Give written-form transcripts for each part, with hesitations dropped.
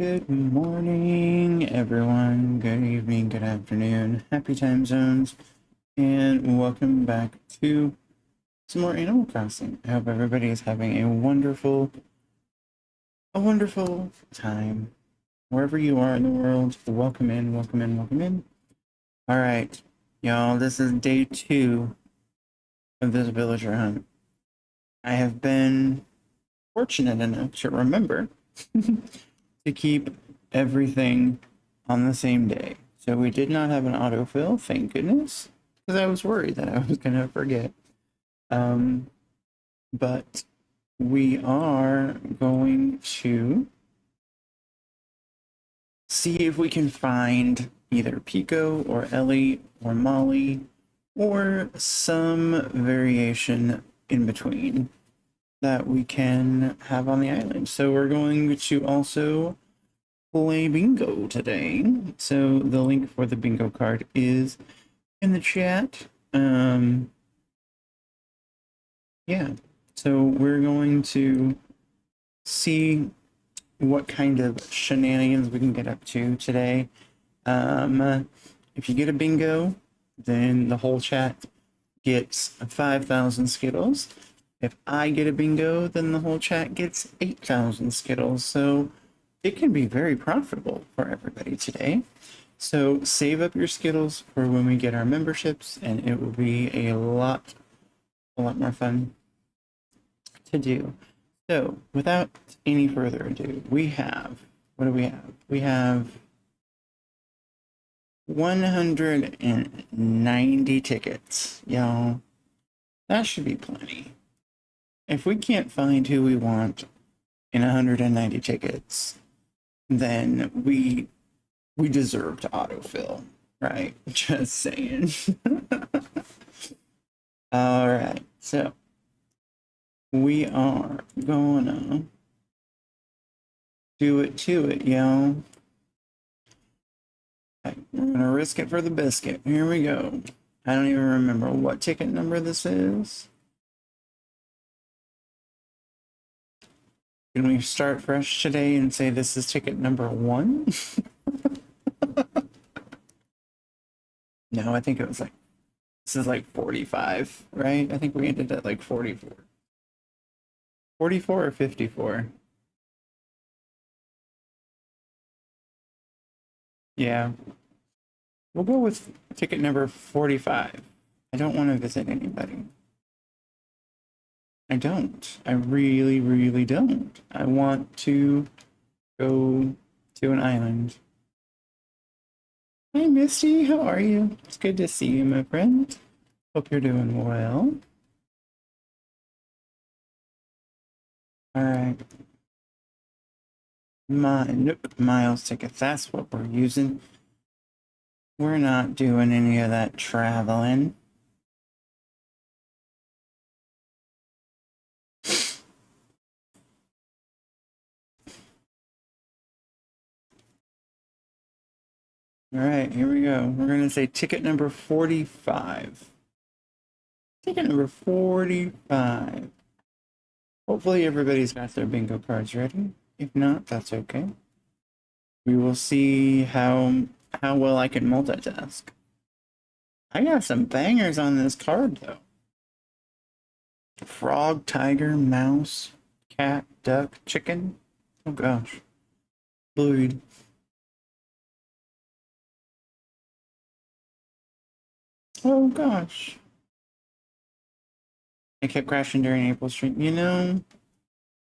Good morning, everyone. Good evening, good afternoon, happy time zones, and welcome back to some more Animal Crossing. I hope everybody is having a wonderful time. Wherever you are in the world, welcome in, welcome in, welcome in. All right, y'all, this is day 2 of this villager hunt. I have been fortunate enough to remember to keep everything on the same day. So we did not have an autofill, thank goodness, because I was worried that I was going to forget. But we are going to see if we can find either Pico or Ellie or Molly or some variation in between that we can have on the island. So we're going to also play bingo today. So the link for the bingo card is in the chat. Yeah, so we're going to see what kind of shenanigans we can get up to today. If you get a bingo, then the whole chat gets 5,000 Skittles. If I get a bingo, then the whole chat gets 8,000 Skittles. So it can be very profitable for everybody today. So save up your Skittles for when we get our memberships, and it will be a lot more fun to do. So without any further ado, we have, what do we have? We have 190 tickets, y'all. That should be plenty. If we can't find who we want in 190 tickets, then we deserve to autofill, right? Just saying. All right, so we are gonna do it to it, y'all. Okay, we're gonna risk it for the biscuit. Here we go. I don't even remember what ticket number this is. Can we start fresh today and say this is ticket number 1? No, I think it was like, this is like 45, right? I think we ended at like 44. 44 or 54? Yeah. We'll go with ticket number 45. I don't want to visit anybody. I don't. I really, really don't. I want to go to an island. Hi, Misty. How are you? It's good to see you, my friend. Hope you're doing well. All right. Nope, miles tickets. That's what we're using. We're not doing any of that traveling. All right, here we go. We're going to say ticket number 45. Ticket number 45. Hopefully everybody's got their bingo cards ready. If not, that's okay. We will see how well I can multitask. I got some bangers on this card, though. Frog, tiger, mouse, cat, duck, chicken. Oh, gosh. Blued. Oh, gosh. It kept crashing during April stream. You know,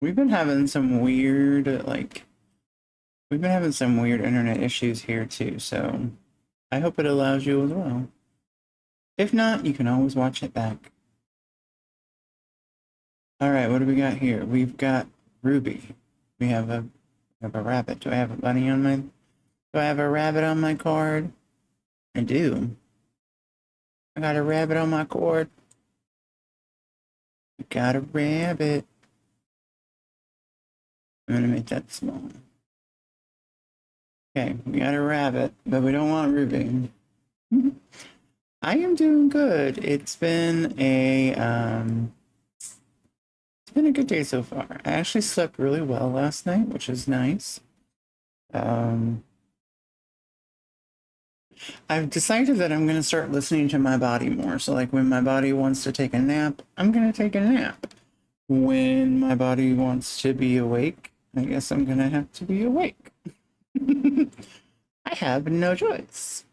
we've been having some weird, we've been having some weird internet issues here, too, so I hope it allows you as well. If not, you can always watch it back. All right, what do we got here? We've got Ruby. We have a rabbit. Do I have a bunny on my... Do I have a rabbit on my card? I do. I got a rabbit on my card. I got a rabbit. I'm gonna make that small. Okay, we got a rabbit, but we don't want Ruby. I am doing good. It's been a good day so far. I actually slept really well last night, which is nice. I've decided that I'm going to start listening to my body more. So, like, when my body wants to take a nap, I'm going to take a nap. When my body wants to be awake, I guess I'm going to have to be awake. I have no choice.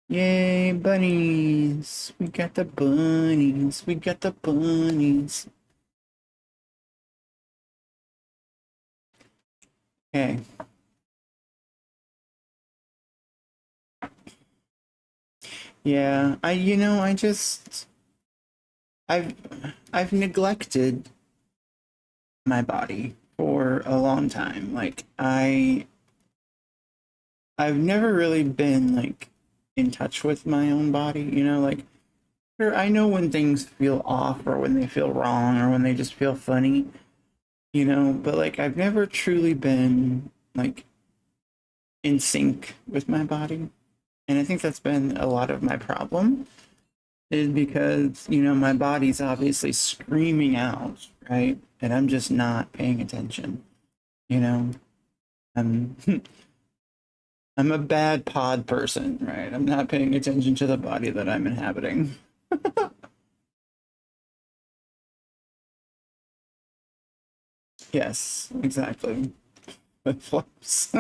Yay, bunnies. We got the bunnies. We got the bunnies. Okay. Yeah, I've I've neglected my body for a long time. Like I've never really been like in touch with my own body, like sure I know when things feel off or when they feel wrong or when they just feel funny, but like I've never truly been like in sync with my body. And I think that's been a lot of my problem is because, my body's obviously screaming out, right? And I'm just not paying attention, you know? I'm I'm a bad pod person, right? I'm not paying attention to the body that I'm inhabiting. Yes, exactly. Flip flops.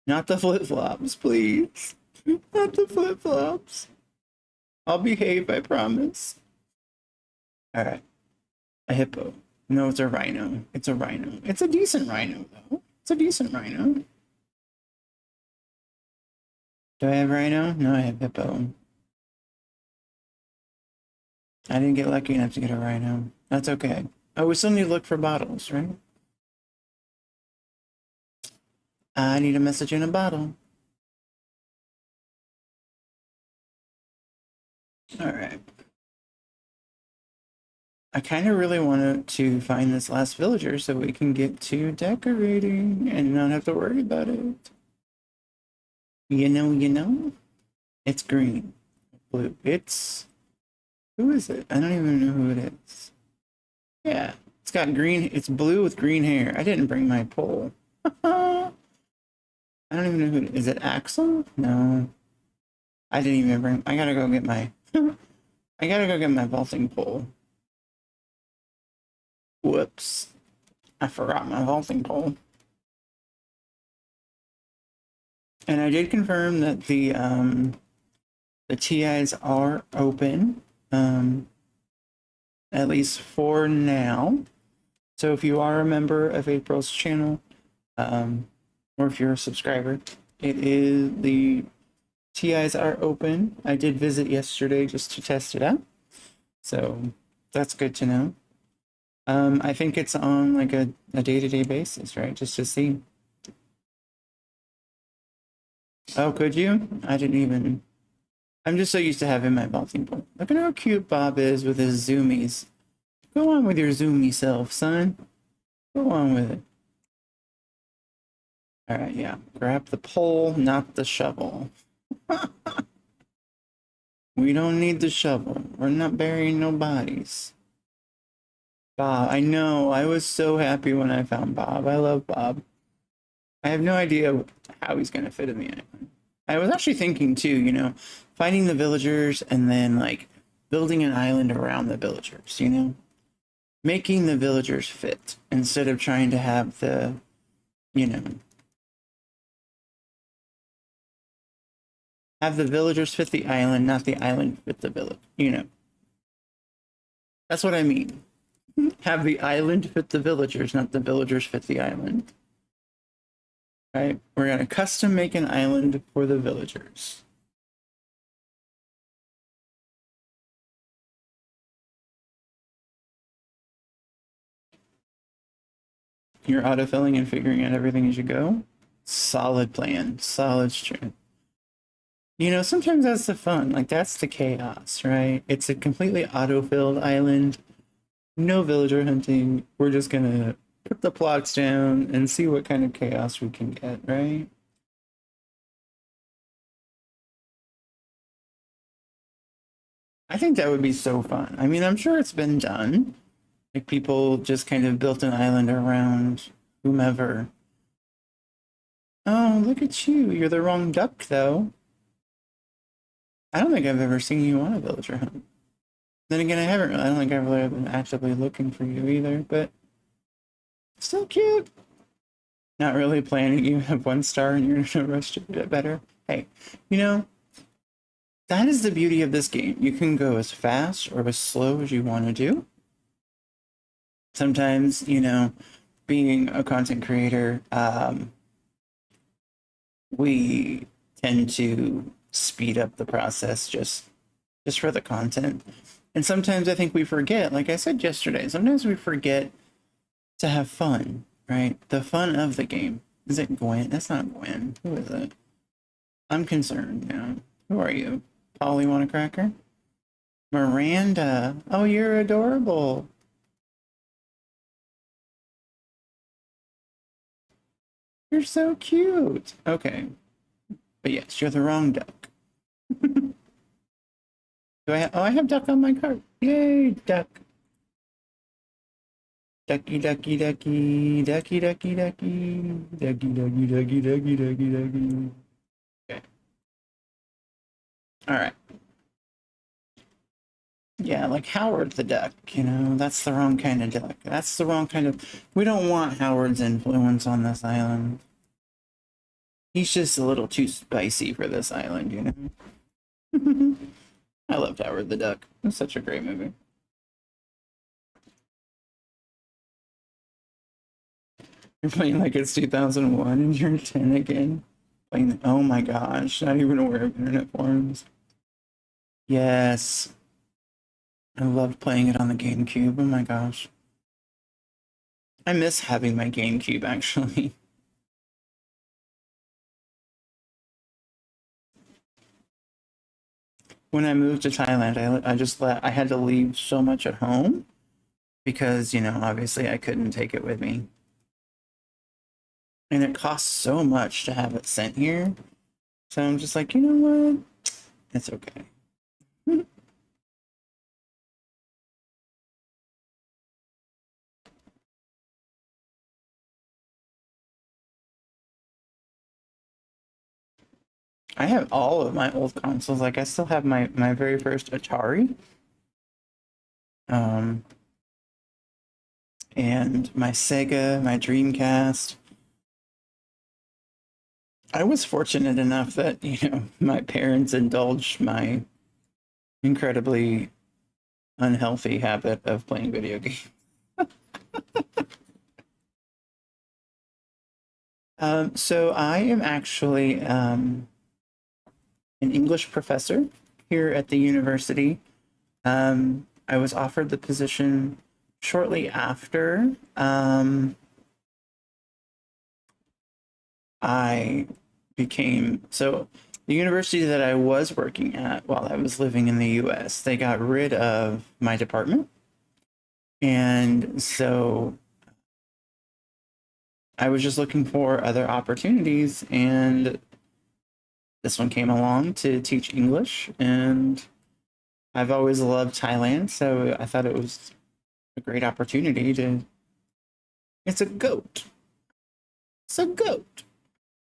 Not the flip flops, please. Not the flip flops. I'll behave, I promise. All right. A hippo. No, it's a rhino. It's a rhino. It's a decent rhino, though. It's a decent rhino. Do I have rhino? No, I have hippo. I didn't get lucky enough to get a rhino. That's okay. Oh, we still need to look for bottles, right? I need a message in a bottle. All right. I kind of really wanted to find this last villager so we can get to decorating and not have to worry about it. It's green. Blue. Who is it? I don't even know who it is. Yeah, it's got green, it's blue with green hair. I didn't bring my pole. I don't even know who it is. Is it Axel? No. I didn't even bring, I gotta go get my, I gotta go get my vaulting pole. Whoops. I forgot my vaulting pole. And I did confirm that the TIs are open, at least for now. So if you are a member of April's channel, or if you're a subscriber, the TIs are open. I did visit yesterday just to test it out. So that's good to know. I think it's on like a day-to-day basis, right? Just to see. Oh, could you? I didn't even. I'm just so used to having my vaulting pole. Look at how cute Bob is with his zoomies. Go on with your zoomy self, son. Go on with it. All right, yeah. Grab the pole, not the shovel. We don't need the shovel. We're not burying no bodies. Bob, I know. I was so happy when I found Bob. I love Bob. I have no idea how he's going to fit in the island. I was actually thinking too, finding the villagers and then like building an island around the villagers, making the villagers fit instead of trying to have you know, have the villagers fit the island, not the island fit the village. That's what I mean. Have the island fit the villagers, not the villagers fit the island. Right? We're going to custom make an island for the villagers. You're autofilling and figuring out everything as you go. Solid plan, solid strength. Sometimes that's the fun. Like, that's the chaos, right? It's a completely auto-filled island. No villager hunting. We're just gonna put the plots down and see what kind of chaos we can get, right? I think that would be so fun. I mean, I'm sure it's been done, Like people just kind of built an island around whomever. Oh, look at you. You're the wrong duck, though. I don't think I've ever seen you on a villager hunt. Then again, I don't think I've really been actively looking for you either, but still cute. Not really planning. You have 1 star and you're in a rush to get better. Hey, you know, that is the beauty of this game. You can go as fast or as slow as you want to do. Sometimes, you know, being a content creator, we tend to speed up the process just for the content. And sometimes I think we forget, like I said yesterday, sometimes we forget to have fun, right? The fun of the game. Is it Gwen? That's not Gwen. Who is it? I'm concerned now. Who are you? Polly want a cracker? Miranda. Oh, you're adorable. You're so cute. Okay. But yes, you're the wrong duck. I have duck on my card. Yay, duck. Ducky, ducky, ducky, ducky, ducky, ducky, ducky, ducky, ducky, ducky, ducky, ducky. Okay. All right. Yeah, like Howard the Duck, you know, that's the wrong kind of duck. That's the wrong kind of. We don't want Howard's influence on this island. He's just a little too spicy for this island, you know? I loved Howard the Duck. It was such a great movie. You're playing like it's 2001 and you're 10 again. Playing, oh my gosh, not even aware of internet forums. Yes. I loved playing it on the GameCube. Oh my gosh. I miss having my GameCube actually. When I moved to Thailand, I had to leave so much at home because, you know, obviously I couldn't take it with me. And it costs so much to have it sent here. So I'm just like, you know what? It's okay. I have all of my old consoles. Like I still have my very first Atari. And my Sega, my Dreamcast. I was fortunate enough that, you know, my parents indulged my incredibly unhealthy habit of playing video games. So I am actually an English professor here at the university. I was offered the position shortly after I became so the university that I was working at while I was living in the US, they got rid of my department. And so I was just looking for other opportunities, and this one came along to teach English. And I've always loved Thailand, so I thought it was a great opportunity to. It's a goat. It's a goat.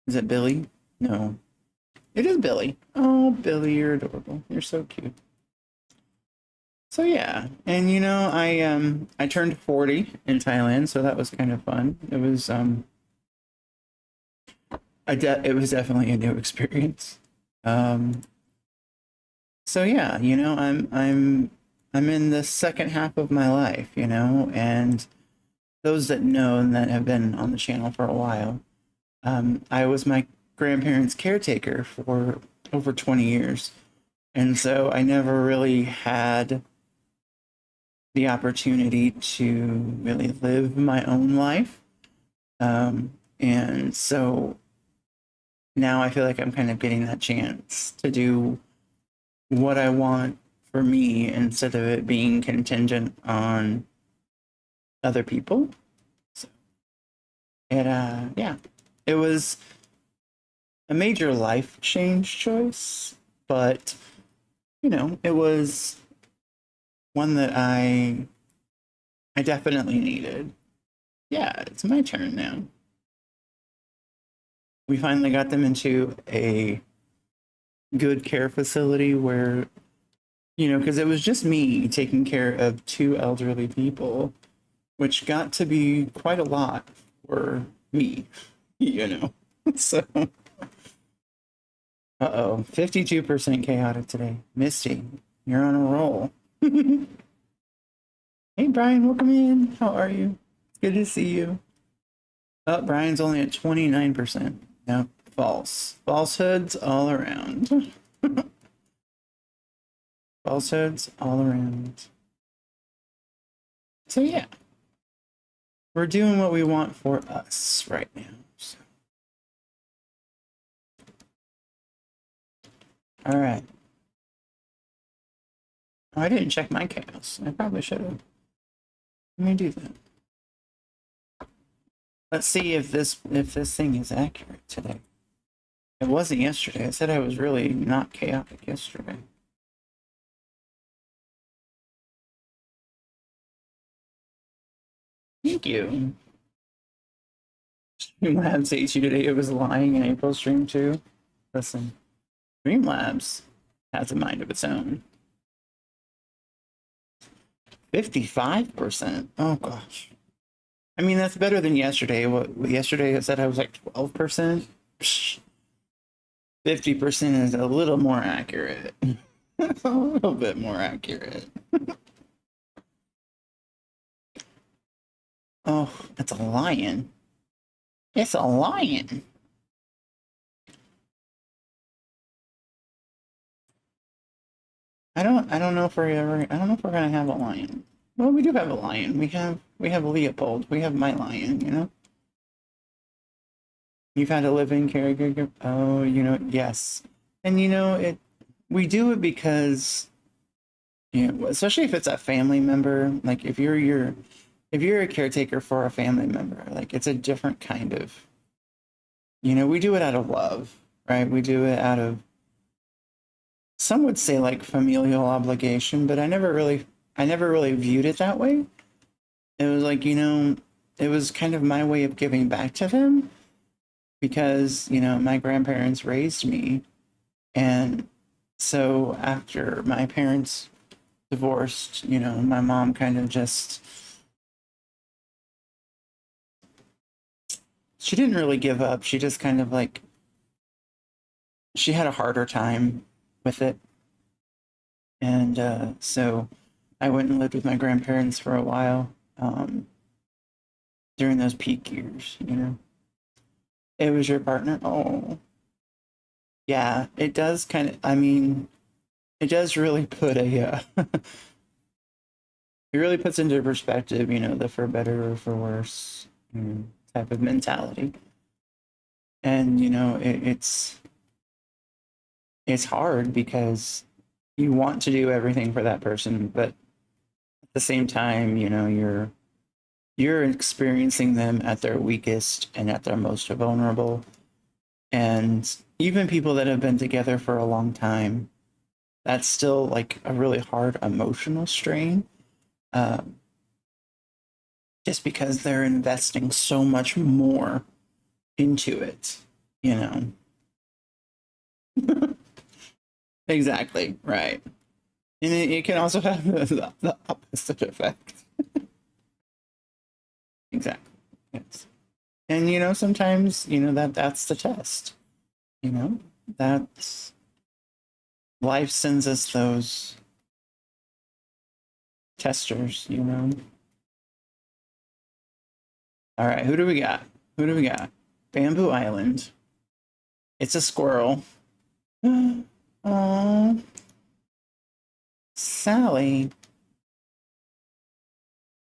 Is it Billy? No. It is Billy. Oh, Billy, you're adorable. You're so cute. So yeah, and you know, I turned 40 in Thailand, so that was kind of fun. It was it was definitely a new experience. Um, so yeah, you know, I'm in the second half of my life, you know, and those that know and that have been on the channel for a while, I was my grandparents' caretaker for over 20 years. And so I never really had the opportunity to really live my own life. And so now I feel like I'm kind of getting that chance to do what I want for me instead of it being contingent on other people. So yeah, it was a major life change choice, but you know, it was one that I I definitely needed. Yeah, it's my turn now. We finally got them into a good care facility where, you know, because it was just me taking care of two elderly people, which got to be quite a lot for me, you know. So, uh-oh, 52% chaotic today. Misty, you're on a roll. Hey, Brian, welcome in. How are you? It's good to see you. Oh, Brian's only at 29%. No, false. Falsehoods all around. Falsehoods all around. So, yeah. We're doing what we want for us right now. So. All right. Oh, I didn't check my chaos. I probably should have. Let me do that. Let's see if this thing is accurate today. It wasn't yesterday. I said I was really not chaotic yesterday. Thank you. Streamlabs ate you today. It was lying in April stream too. Listen, Streamlabs has a mind of its own. 55%. Oh gosh. I mean, that's better than yesterday. What yesterday I said I was like 12%. 50% is a little more accurate. A little bit more accurate. Oh, it's a lion. It's a lion. I don't know if we're ever I don't know if we're gonna have a lion. Well, we do have a lion. We have Leopold. We have my lion, you know? You've had a living caregiver. Oh, you know, yes. And you know, we do it because, you know, especially if it's a family member, like if you're a caretaker for a family member, like it's a different kind of, you know, we do it out of love, right? We do it out of, some would say like familial obligation, but I never really viewed it that way. It was like, you know, it was kind of my way of giving back to them because, you know, my grandparents raised me. And so after my parents divorced, you know, my mom kind of just, she didn't really give up. She just kind of like, she had a harder time with it. And so I went and lived with my grandparents for a while during those peak years, you know. It was your partner? Oh, yeah, it does kind of, I mean, it does really put a, it really puts into perspective, you know, the for better or for worse, you know, type of mentality. And, you know, it's hard because you want to do everything for that person, but at the same time, you know, you're experiencing them at their weakest and at their most vulnerable. And even people that have been together for a long time, that's still like a really hard emotional strain. Just because they're investing so much more into it, you know. Exactly, right. And it can also have the opposite effect. Exactly. Yes. And you know, sometimes, you know, that's the test. You know, that's life sends us those testers, you know. All right, who do we got? Who do we got? Bamboo Island. It's a squirrel. Oh, Sally.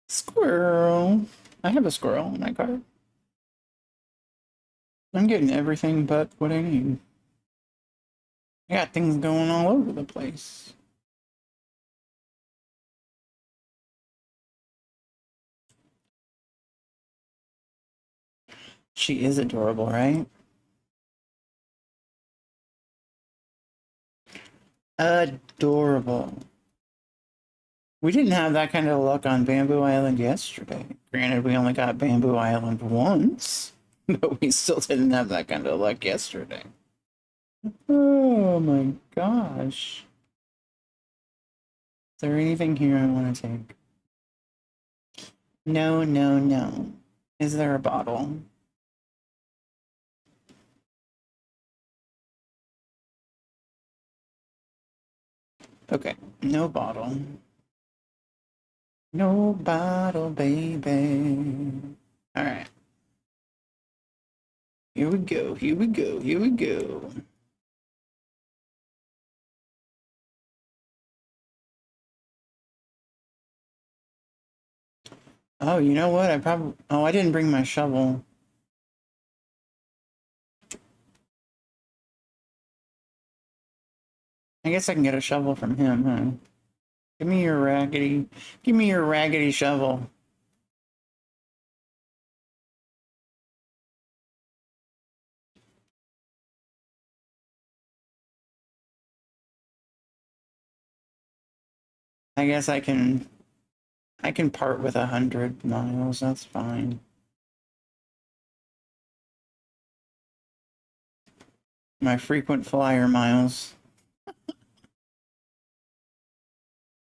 Squirrel. I have a squirrel in my card. I'm getting everything but what I need. I got things going all over the place. She is adorable, right? Adorable. We didn't have that kind of luck on Bamboo Island yesterday. Granted, we only got Bamboo Island once, but we still didn't have that kind of luck yesterday. Oh my gosh. Is there anything here I want to take? No, no, no. Is there a bottle? Okay, no bottle. No bottle, baby. All right. Here we go, here we go, here we go. Oh, you know what? Oh, I didn't bring my shovel. I guess I can get a shovel from him, huh? Give me your raggedy shovel. I guess I can part with 100 miles, that's fine. My frequent flyer miles.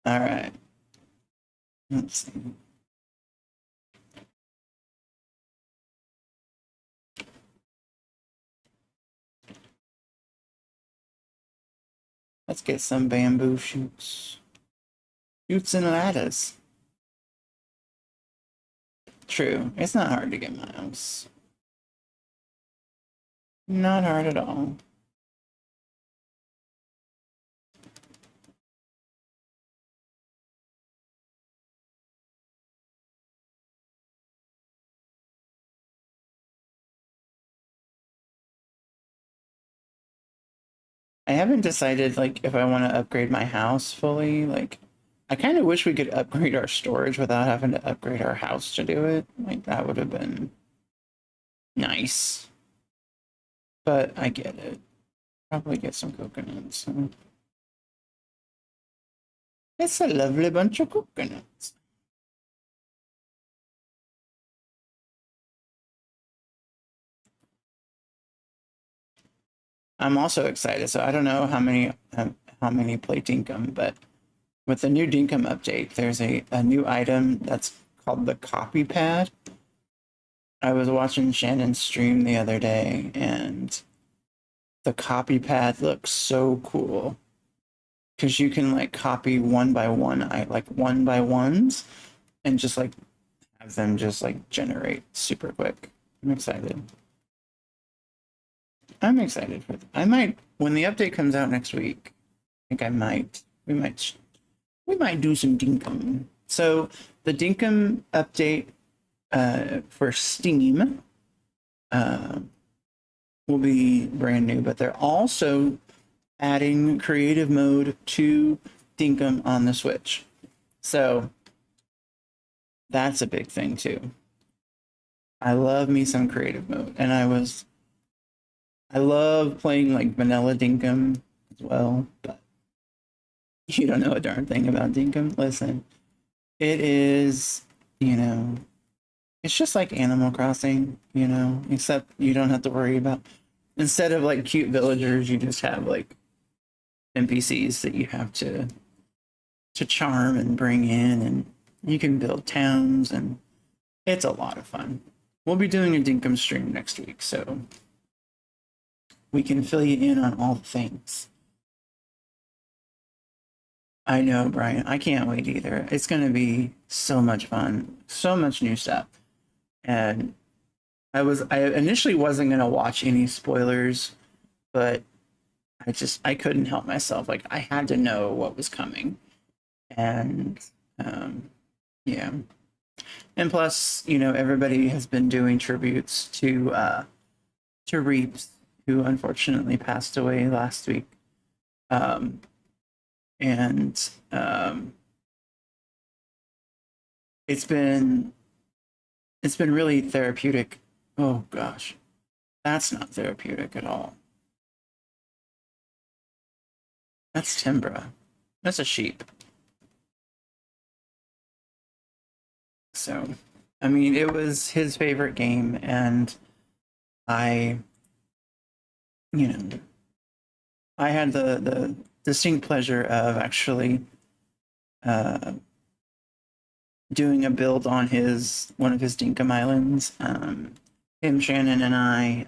All right. Let's see. Let's get some bamboo shoots. Shoots and ladders. True. It's not hard to get miles. Not hard at all. I haven't decided like if I want to upgrade my house fully. Like I kind of wish we could upgrade our storage without having to upgrade our house to do it. Like that would have been nice. But I get it. Probably get some coconuts. It's a lovely bunch of coconuts. I'm also excited. So I don't know how many play Dinkum, but with the new Dinkum update, there's a new item that's called the copy pad. I was watching Shannon's stream the other day, and the copy pad looks so cool because you can like copy one by one, like one by ones, and just like have them just like generate super quick. I'm excited. I'm excited for I might when the update comes out next week. I think I might. We might do some Dinkum. So the Dinkum update for Steam will be brand new, but they're also adding creative mode to Dinkum on the Switch. So that's a big thing too. I love me some creative mode, and I love playing like vanilla Dinkum as well, but you don't know a darn thing about Dinkum. Listen, it is, you know, it's just like Animal Crossing, you know, except you don't have to worry about, instead of like cute villagers, you just have like NPCs that you have to charm and bring in, and you can build towns, and it's a lot of fun. We'll be doing a Dinkum stream next week, so we can fill you in on all the things. I know, Brian. I can't wait either. It's going to be so much fun, so much new stuff. And I initially wasn't going to watch any spoilers, but I couldn't help myself. Like I had to know what was coming. And yeah. And plus, you know, everybody has been doing tributes to Reeves, who unfortunately passed away last week. And it's been really therapeutic. Oh gosh, that's not therapeutic at all. That's Timbra. That's a sheep. So, I mean, it was his favorite game, and I, you know, I had the distinct pleasure of actually uh, doing a build on his one of his Dinkum Islands. Him, Shannon, and I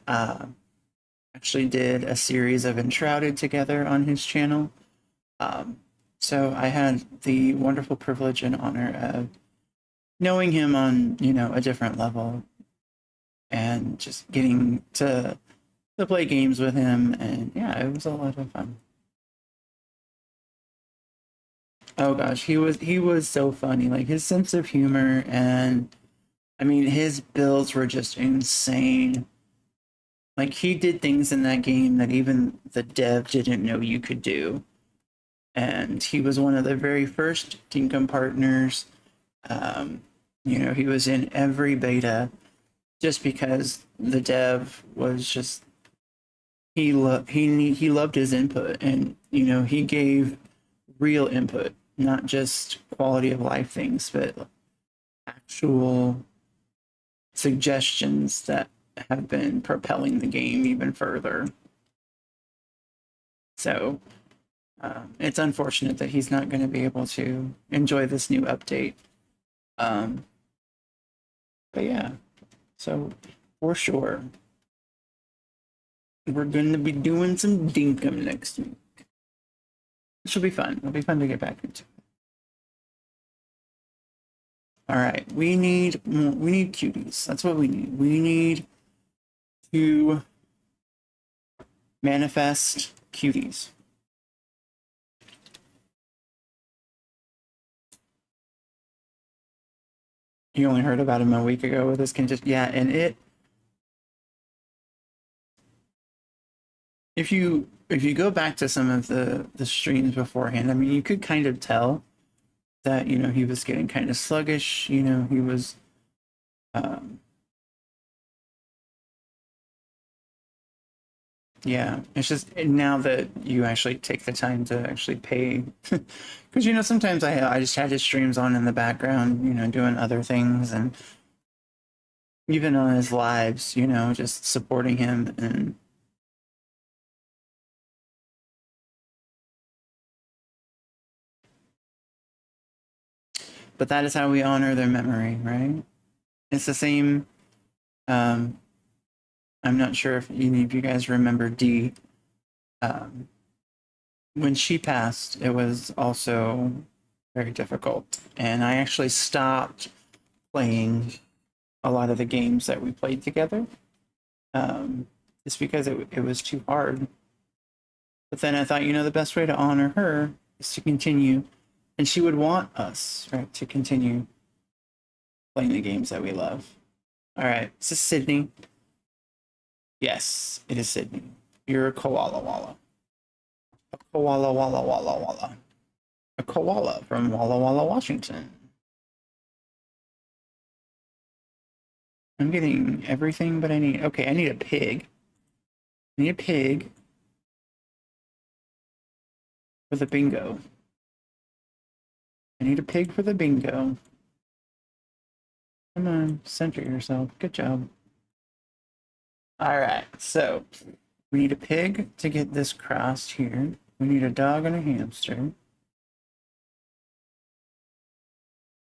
actually did a series of Enshrouded together on his channel. So I had the wonderful privilege and honor of knowing him on, a different level and just getting to play games with him. And yeah, it was a lot of fun. Oh gosh, he was so funny. Like his sense of humor, and I mean his builds were just insane. Like he did things in that game that even the dev didn't know you could do. And he was one of the very first Dinkum partners. Um, he was in every beta just because the dev was just he loved his input, and he gave real input, not just quality of life things, but actual suggestions that have been propelling the game even further. So it's unfortunate that he's not going to be able to enjoy this new update. Um, but yeah, so for sure, we're going to be doing some Dinkum next week. Which will be fun. It'll be fun to get back into. All right, we need cuties. That's what we need. We need to manifest cuties. You only heard about him a week ago with this condition. Yeah, and if you go back to some of the streams beforehand, I mean, you could kind of tell that he was getting kind of sluggish. He was yeah, it's just now that you actually take the time to actually pay, because sometimes I just had his streams on in the background, doing other things, and even on his lives, just supporting him. And but that is how we honor their memory, right? It's the same. um I'm not sure if any of you guys remember Dee. um when she passed, it was also very difficult, and I actually stopped playing a lot of the games that we played together, just because it was too hard. But then I thought, the best way to honor her is to continue, and she would want us, right, to continue playing the games that we love. All right, is this Sydney? Yes, it is Sydney. You're a koala walla. A koala walla walla walla. A koala from Walla Walla, Washington. I'm getting everything, but I need a pig. I need a pig for the bingo. I need a pig for the bingo. Come on, center yourself. Good job. All right, so we need a pig to get this crossed here. We need a dog and a hamster.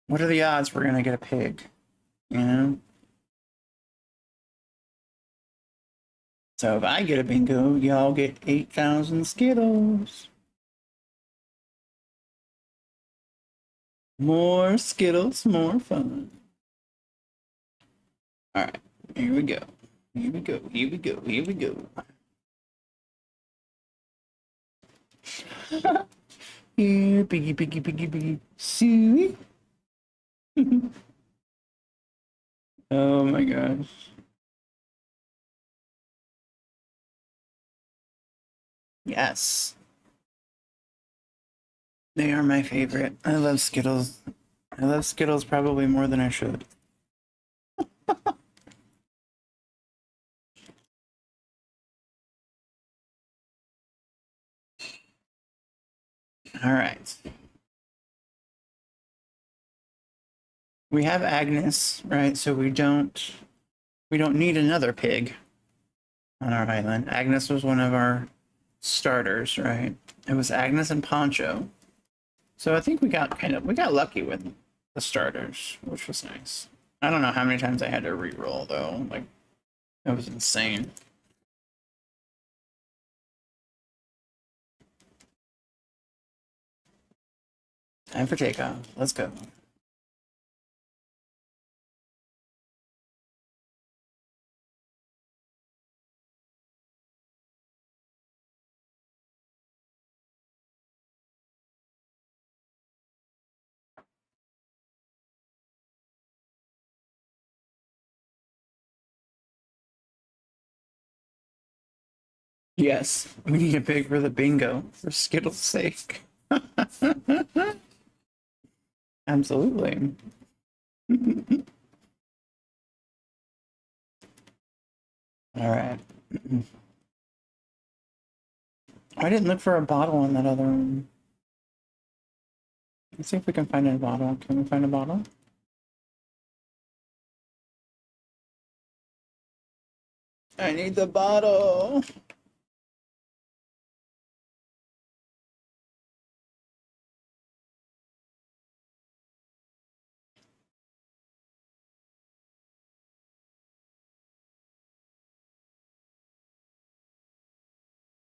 What are the odds we're gonna get a pig? So if I get a bingo, y'all get 8,000 Skittles. More Skittles, more fun. All right, here we go. Here we go. Here we go. Here we go. Here, piggy, piggy, piggy, piggy. Suey. Oh my gosh. Yes. They are my favorite. I love Skittles. I love Skittles probably more than I should. All right. We have Agnes, right? So we don't need another pig on our island. Agnes was one of our starters, right? It was Agnes and Poncho. So I think we got lucky with the starters, which was nice. I don't know how many times I had to re-roll though. Like, that was insane. Time for takeoff. Let's go. Yes, we need a pig for the bingo for Skittle's sake. Absolutely. All right. I didn't look for a bottle in that other one. Let's see if we can find a bottle. Can we find a bottle? I need the bottle.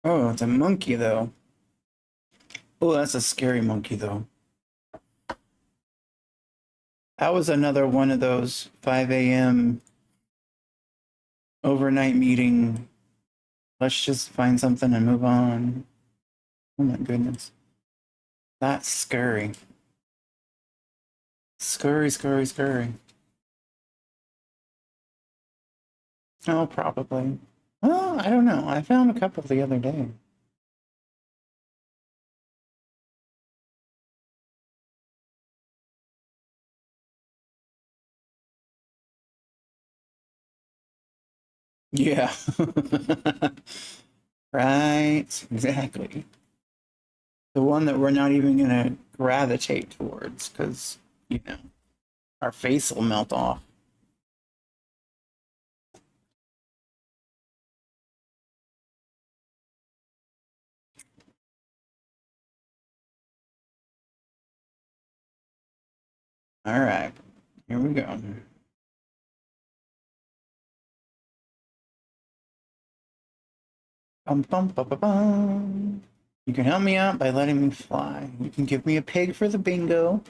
Oh, it's a monkey though. Oh, that's a scary monkey though. That was another one of those 5 a.m. overnight meeting. Let's just find something and move on. Oh my goodness. That's scary. Scurry, scurry, scurry. Oh, probably. Well, I don't know. I found a couple the other day. Yeah. Right. Exactly. The one that we're not even going to gravitate towards because, our face will melt off. All right. Here we go. Bum, bum, bum, bum, bum. You can help me out by letting me fly. You can give me a pig for the bingo.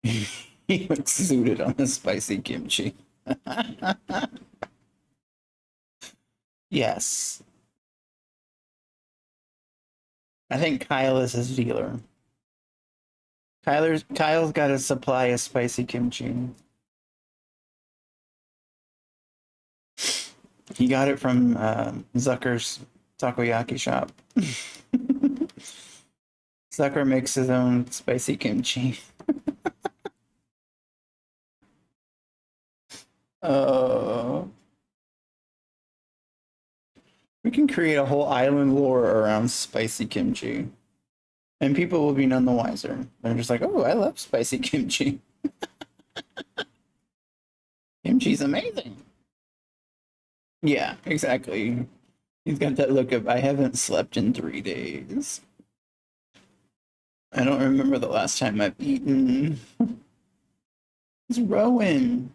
He looks suited on the spicy kimchi. Yes. I think Kyle is his dealer. Kyle's got a supply of spicy kimchi. He got it from Zucker's takoyaki shop. Zucker makes his own spicy kimchi. Oh. We can create a whole island lore around spicy kimchi. And people will be none the wiser. They're just like, oh, I love spicy kimchi. Kimchi's amazing. Yeah, exactly. He's got that look of, I haven't slept in 3 days. I don't remember the last time I've eaten. It's Rowan.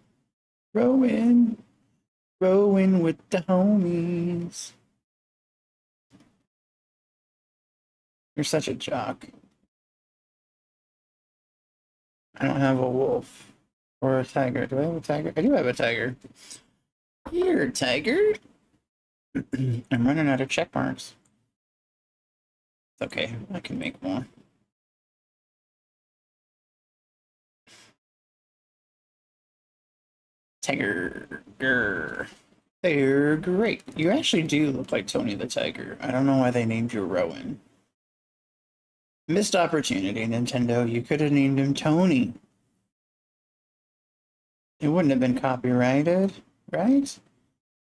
Rowan. Rowan with the homies. You're such a jock. I don't have a wolf or a tiger. Do I have a tiger? I do have a tiger. Here, tiger. I'm running out of check marks. It's okay. I can make more. Tiger. Grr. They're great. You actually do look like Tony the Tiger. I don't know why they named you Rowan. Missed opportunity, Nintendo. You could have named him Tony. It wouldn't have been copyrighted, right?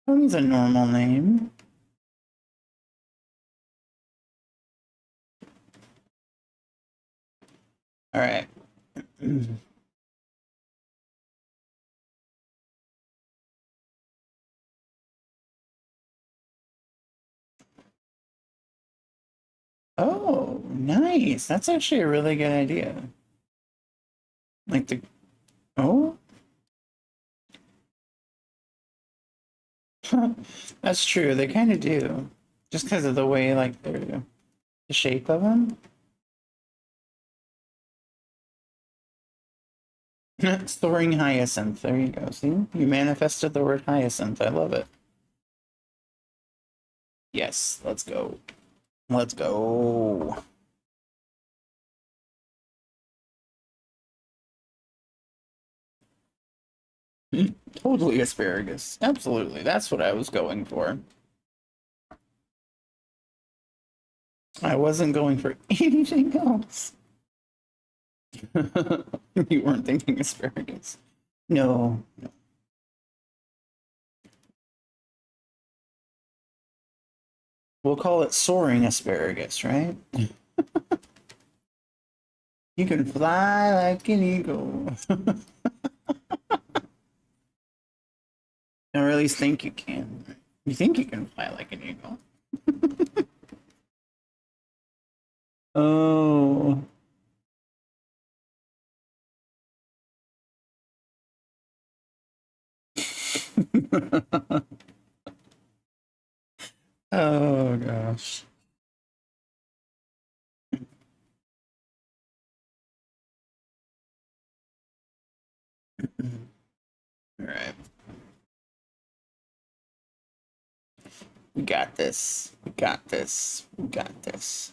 Tony's a normal name. All right. Oh, nice. That's actually a really good idea. Like the oh, that's true. They kind of do, just because of the way like the shape of them. Soaring hyacinth. There you go. See, you manifested the word hyacinth. I love it. Yes, let's go. Let's go. Totally asparagus. Absolutely. That's what I was going for. I wasn't going for anything else. You weren't thinking asparagus. No, no. We'll call it soaring asparagus, right? You can fly like an eagle. Or at least think you can. You think you can fly like an eagle. Oh. Oh gosh. All right. We got this. We got this. We got this.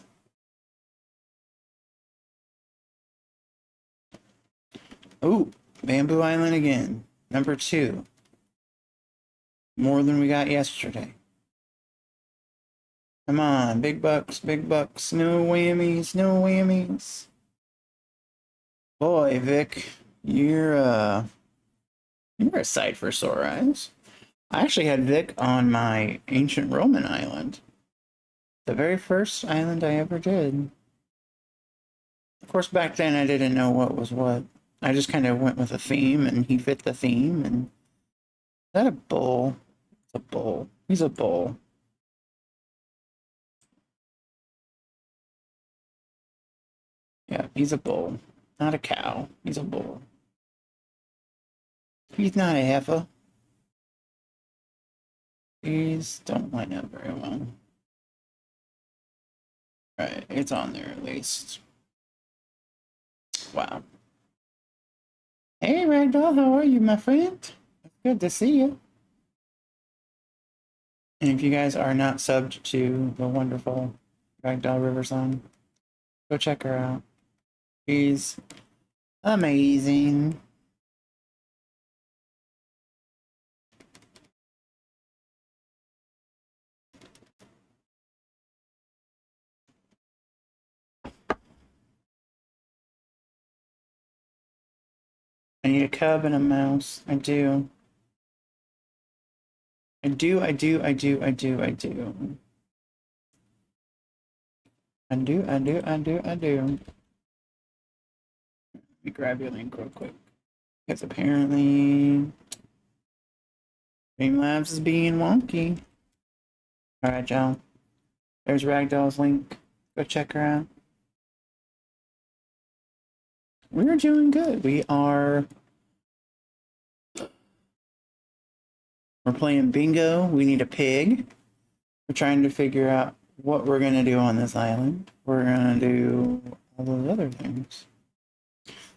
Oh, Bamboo Island again. Number 2. More than we got yesterday. Come on, big bucks, big bucks. No whammies, no whammies. Boy, Vic, you're a sight for sore eyes. I actually had Vic on my ancient Roman island. The very first island I ever did. Of course, back then I didn't know what was what. I just kind of went with a theme, and he fit the theme. And is that a bull? It's a bull. He's a bull. Yeah, he's a bull. Not a cow. He's a bull. He's not a heifer. These don't line up very well. Right, it's on there at least. Wow. Hey, Ragdoll, how are you, my friend? It's good to see you. And if you guys are not subbed to the wonderful Ragdoll River song, go check her out. She's amazing. I need a cub and a mouse. I do. I do, I do, I do, I do, I do. I do, I do, I do, I do. Let me grab your link real quick. Because apparently Streamlabs is being wonky. Alright, y'all. There's Ragdoll's link. Go check her out. We're doing good. We're playing bingo. We need a pig. We're trying to figure out what we're gonna do on this island. We're gonna do all those other things.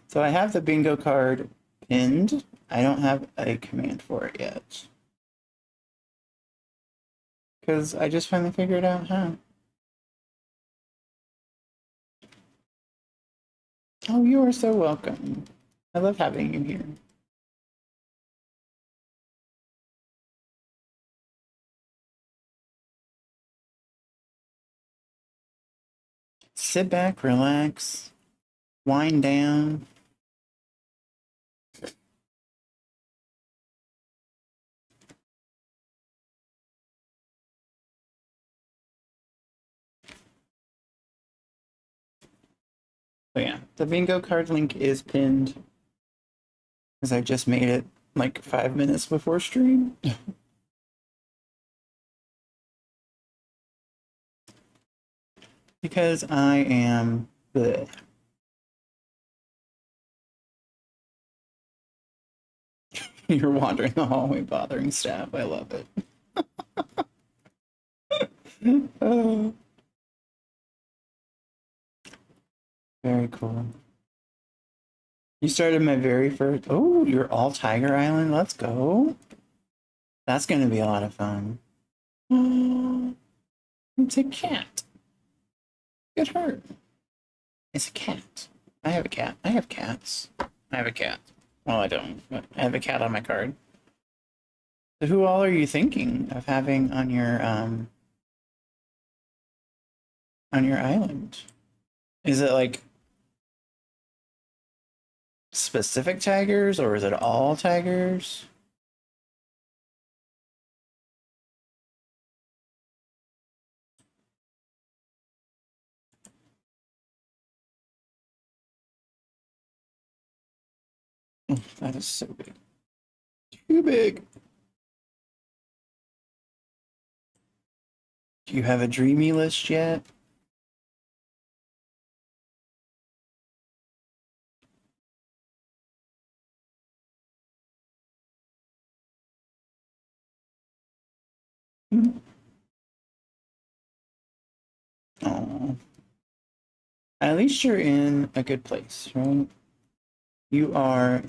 So I have the bingo card pinned. I don't have a command for it yet. Because I just finally figured out how. Oh, you are so welcome. I love having you here. Sit back, relax, wind down. So yeah, the bingo card link is pinned because I just made it like 5 minutes before stream. Because I am the You're wandering the hallway bothering staff. I love it. Oh, very cool. You started my very first. Oh, you're all Tiger Island. Let's go. That's going to be a lot of fun. It's a cat. Get hurt. It's a cat. I have a cat. I have cats. I have a cat. Well, I don't, but I have a cat on my card. So who all are you thinking of having on your island? Is it like specific tigers or is it all tigers? Oh, that is so big. Too big. Do you have a dreamy list yet? Oh, at least you're in a good place, right? You are.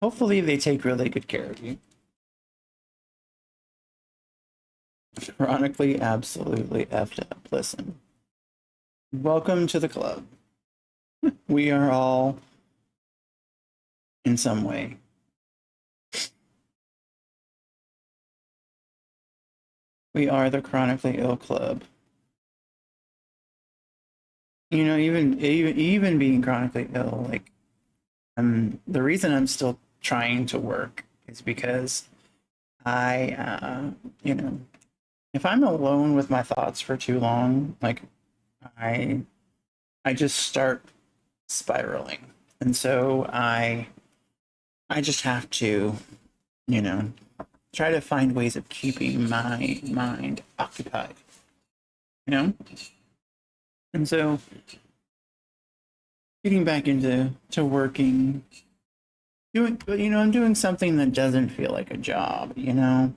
Hopefully, they take really good care of you. Chronically, absolutely effed up. Listen, welcome to the club. We are all, in some way, we are the chronically ill club. You know, even being chronically ill, like, the reason I'm still trying to work is because you know, if I'm alone with my thoughts for too long, like I I just start spiraling. And so I just have to, you know, try to find ways of keeping my mind occupied, you know? And so getting back into working, I'm doing something that doesn't feel like a job, you know?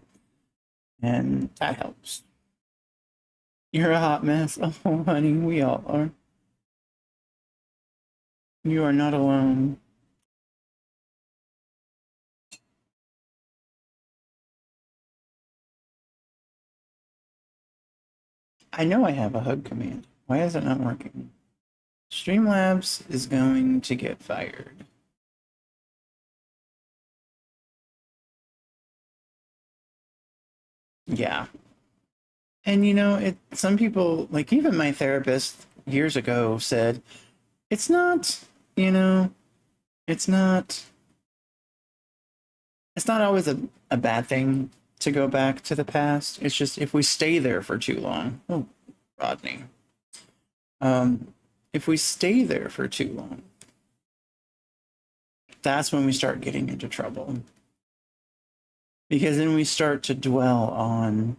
And that helps. You're a hot mess. Oh, honey, we all are. You are not alone. I know I have a hug command. Why is it not working? Streamlabs is going to get fired. Yeah. And some people, like even my therapist years ago said, it's not, you know, it's not it's not always a bad thing to go back to the past. It's just if we stay there for too long. Oh, Rodney. If we stay there for too long, that's when we start getting into trouble. Because then we start to dwell on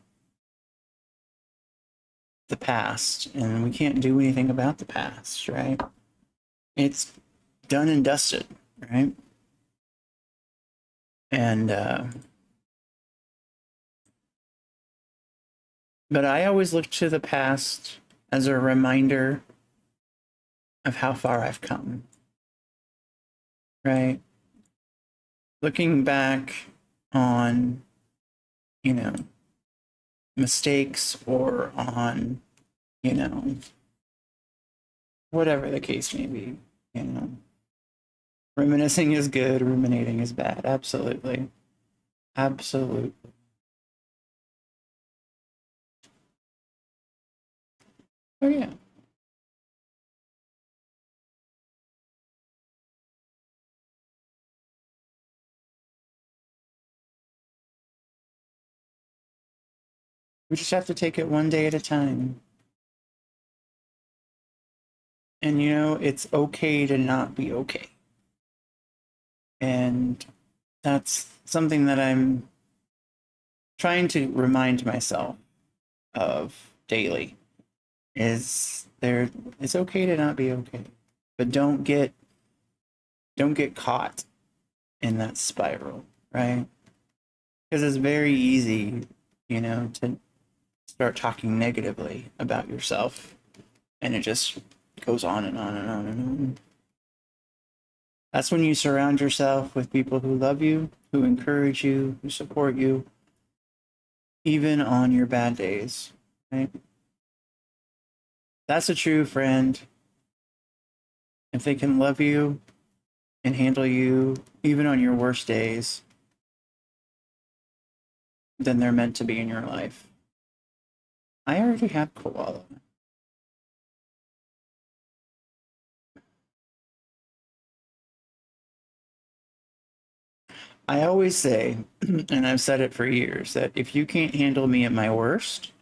the past and we can't do anything about the past, right? It's done and dusted, right? And but I always look to the past as a reminder of how far I've come, right? Looking back on, you know, mistakes or on, you know, whatever the case may be, you know. Reminiscing is good, ruminating is bad. Absolutely. Absolutely. Oh, yeah. We just have to take it one day at a time. And you know, it's okay to not be okay. And that's something that I'm trying to remind myself of daily is there it's okay to not be okay. But don't get caught in that spiral, right? Because it's very easy, you know, to start talking negatively about yourself and it just goes on and on and on and on. That's when you surround yourself with people who love you, who encourage you, who support you, even on your bad days, right? That's a true friend. If they can love you and handle you, even on your worst days, then they're meant to be in your life. I already have koala. I always say, and I've said it for years, that if you can't handle me at my worst,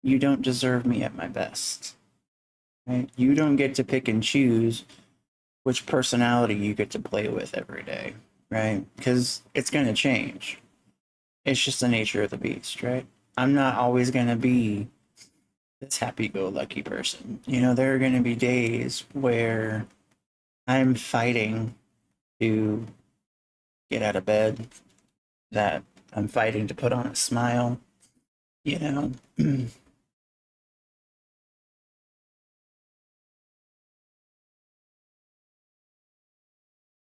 you don't deserve me at my best. Right? You don't get to pick and choose which personality you get to play with every day, right? Because it's going to change. It's just the nature of the beast, right? I'm not always going to be this happy go lucky person. You know, there are going to be days where I'm fighting to get out of bed, that I'm fighting to put on a smile, you know.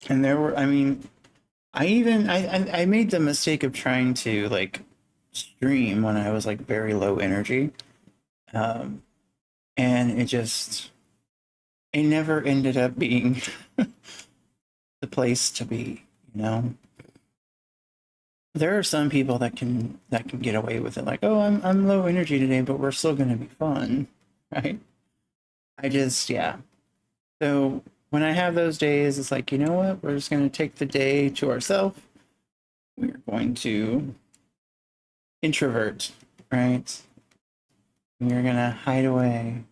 And there were, I mean, I made the mistake of trying to like stream when I was like very low energy. Um, and it never ended up being the place to be, you know. There are some people that can get away with it, like, oh, I'm low energy today, but we're still gonna be fun, right? Yeah. So when I have those days, it's like, you know what? We're just gonna take the day to ourselves. We're going to introvert, right? We're gonna hide away.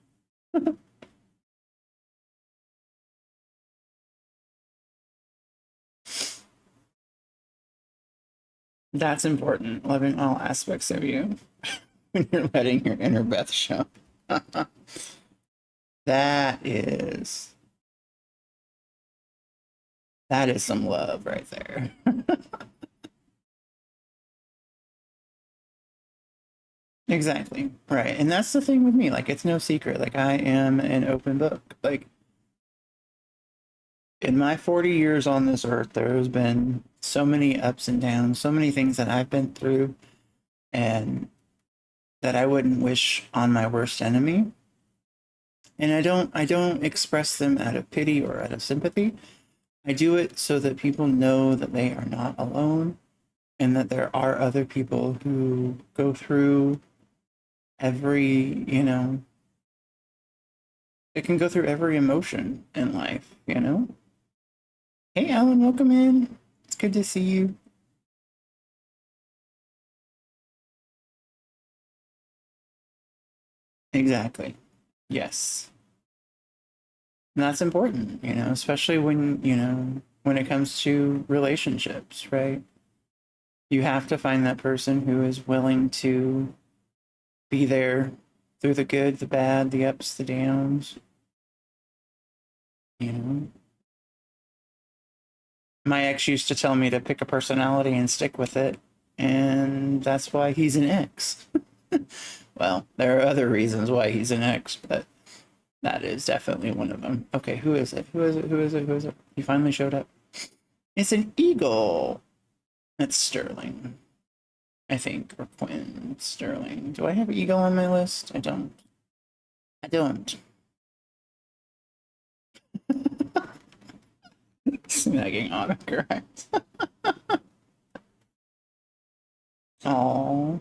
That's important. Loving all aspects of you when you're letting your inner Beth show. that is that is some love right there. Exactly. Right. And that's the thing with me. Like, it's no secret. Like, I am an open book. Like, in my 40 years on this earth, there has been so many ups and downs, so many things that I've been through, and that I wouldn't wish on my worst enemy. And I don't express them out of pity or out of sympathy. I do it so that people know that they are not alone and that there are other people who go through every, you know, it can go through every emotion in life, you know? Hey, Alan, welcome in. It's good to see you. Exactly. Yes. And that's important, you know, especially when, you know, when it comes to relationships, right? You have to find that person who is willing to be there through the good, the bad, the ups, the downs, you know? My ex used to tell me to pick a personality and stick with it, and that's why he's an ex. Well, there are other reasons why he's an ex, but that is definitely one of them. Okay, who is it? Who is it? Who is it? Who is it? He finally showed up. It's an eagle. It's Sterling, I think, or Quinn Sterling. Do I have eagle on my list? I don't. I don't. Snagging autocorrect. Oh,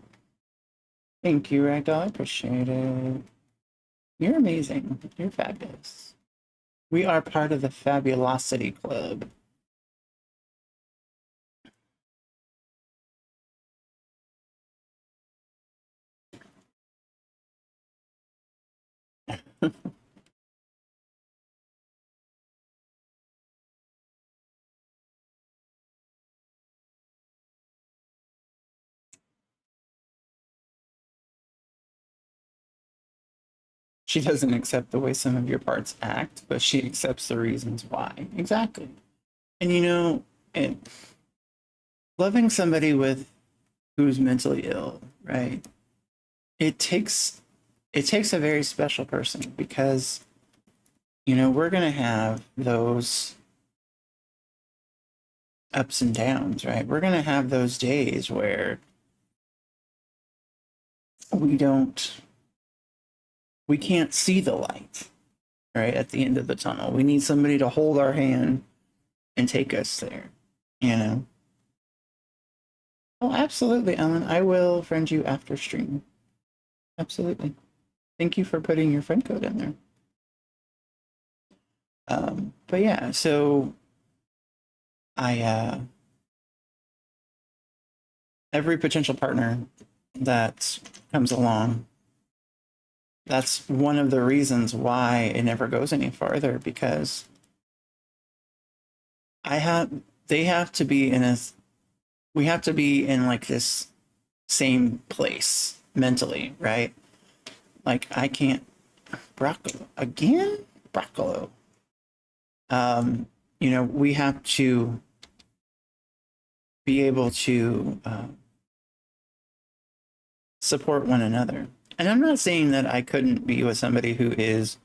thank you, Ragdoll. I appreciate it. You're amazing. You're fabulous. We are part of the Fabulosity Club. She doesn't accept the way some of your parts act, but she accepts the reasons why. Exactly. And it, loving somebody who's mentally ill, right? It takes a very special person because we're going to have those ups and downs, right? We're going to have those days where we can't see the light, right? At the end of the tunnel. We need somebody to hold our hand and take us there, you know? Oh, absolutely, Ellen. I will friend you after stream. Absolutely. Thank you for putting your friend code in there. But yeah, so I every potential partner that comes along, that's one of the reasons why it never goes any farther, because they have to be we have to be in like this same place mentally, right? Like I can't Broccolo again? Broccolo. We have to be able to support one another. And I'm not saying that I couldn't be with somebody who is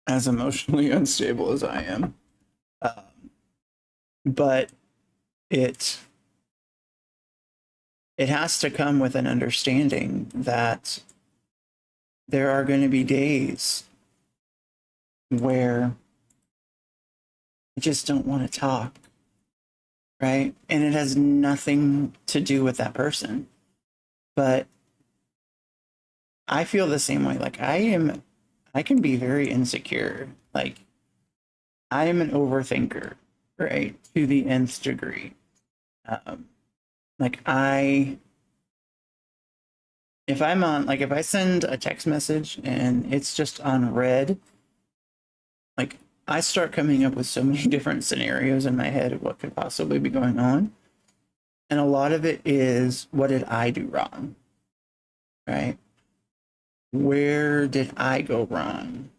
as emotionally unstable as I am. But it has to come with an understanding that there are going to be days where I just don't want to talk, right? And it has nothing to do with that person. But I feel the same way. Like I can be very insecure. Like I am an overthinker, right? To the nth degree. Like if I send a text message and it's just on red, like I start coming up with so many different scenarios in my head of what could possibly be going on. And a lot of it is, what did I do wrong? Right? Where did I go wrong?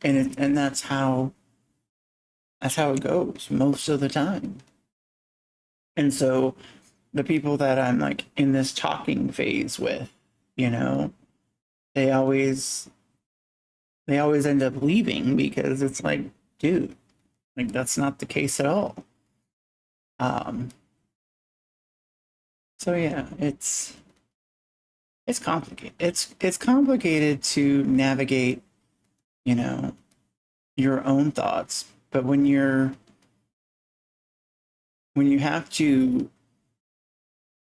And that's how it goes most of the time. And so the people that I'm like in this talking phase with, they always end up leaving because it's like, dude, like that's not the case at all. So yeah, it's complicated. It's complicated to navigate, your own thoughts, but when you have to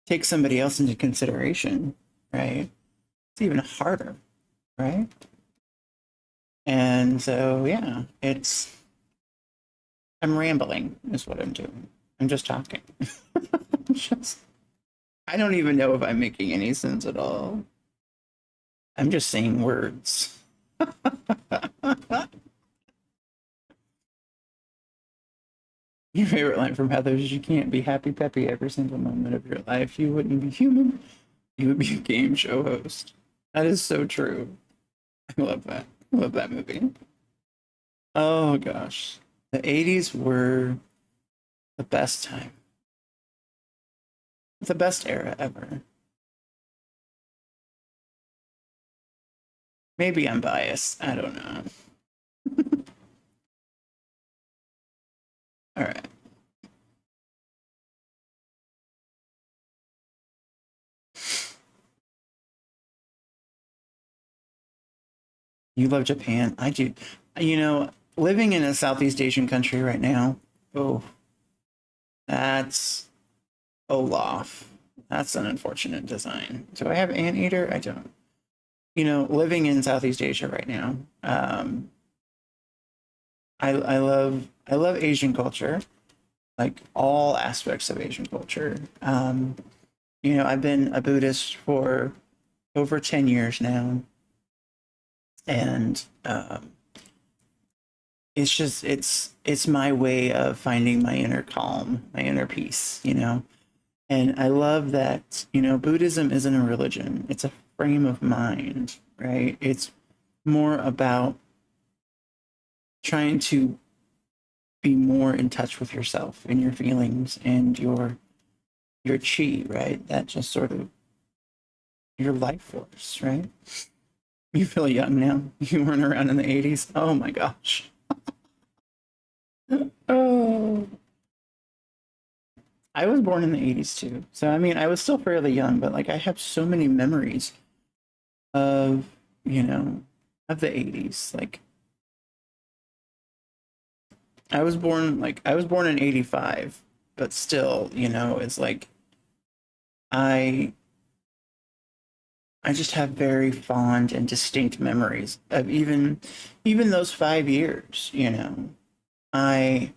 take somebody else into consideration, right? It's even harder, right? And so yeah, I'm rambling is what I'm doing. I'm just talking. I don't even know if I'm making any sense at all. I'm just saying words. Your favorite line from Heather is, "You can't be happy peppy every single moment of your life. You wouldn't be human. You would be a game show host." That is so true. I love that. I love that movie. Oh gosh. The 80s were the best time. The best era ever. Maybe I'm biased. I don't know. All right. You love Japan. I do. Living in a Southeast Asian country right now, oh, that's Olaf. That's an unfortunate design. Do I have Anteater? I don't. Living in Southeast Asia right now, I love Asian culture, like all aspects of Asian culture. I've been a Buddhist for over 10 years now, and it's my way of finding my inner calm, my inner peace. And I love that, you know, Buddhism isn't a religion, it's a frame of mind, right? It's more about trying to be more in touch with yourself and your feelings and your chi, right? That just sort of your life force, right? You feel young now. You weren't around in the 80s. Oh my gosh. Oh. I was born in the 80s too. So I mean, I was still fairly young, but like I have so many memories of, you know, of the 80s. Like I was born in 85, but still, you know, it's like I I just have very fond and distinct memories of even those 5 years, you know. I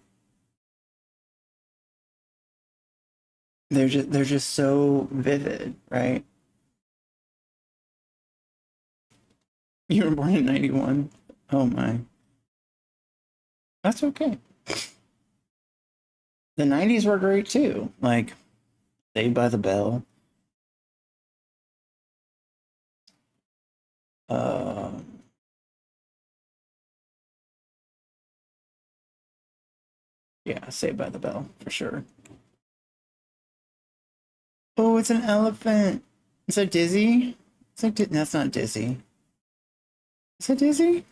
they're just so vivid, right? You were born in 91. Oh my. That's okay. The 90s were great too. Like Saved by the Bell. Uh, yeah, Saved by the Bell for sure. Oh, it's an elephant. Is that Dizzy? It's like that's not Dizzy. Is that Dizzy?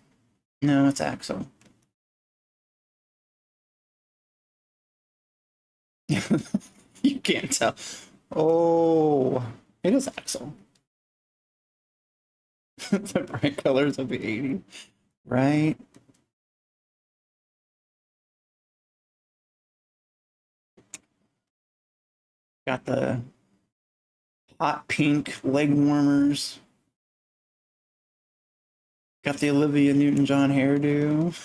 No, it's Axel. You can't tell. Oh, it is Axel. The bright colors of the 80s, right? Got the hot pink leg warmers. Got the Olivia Newton-John hairdo.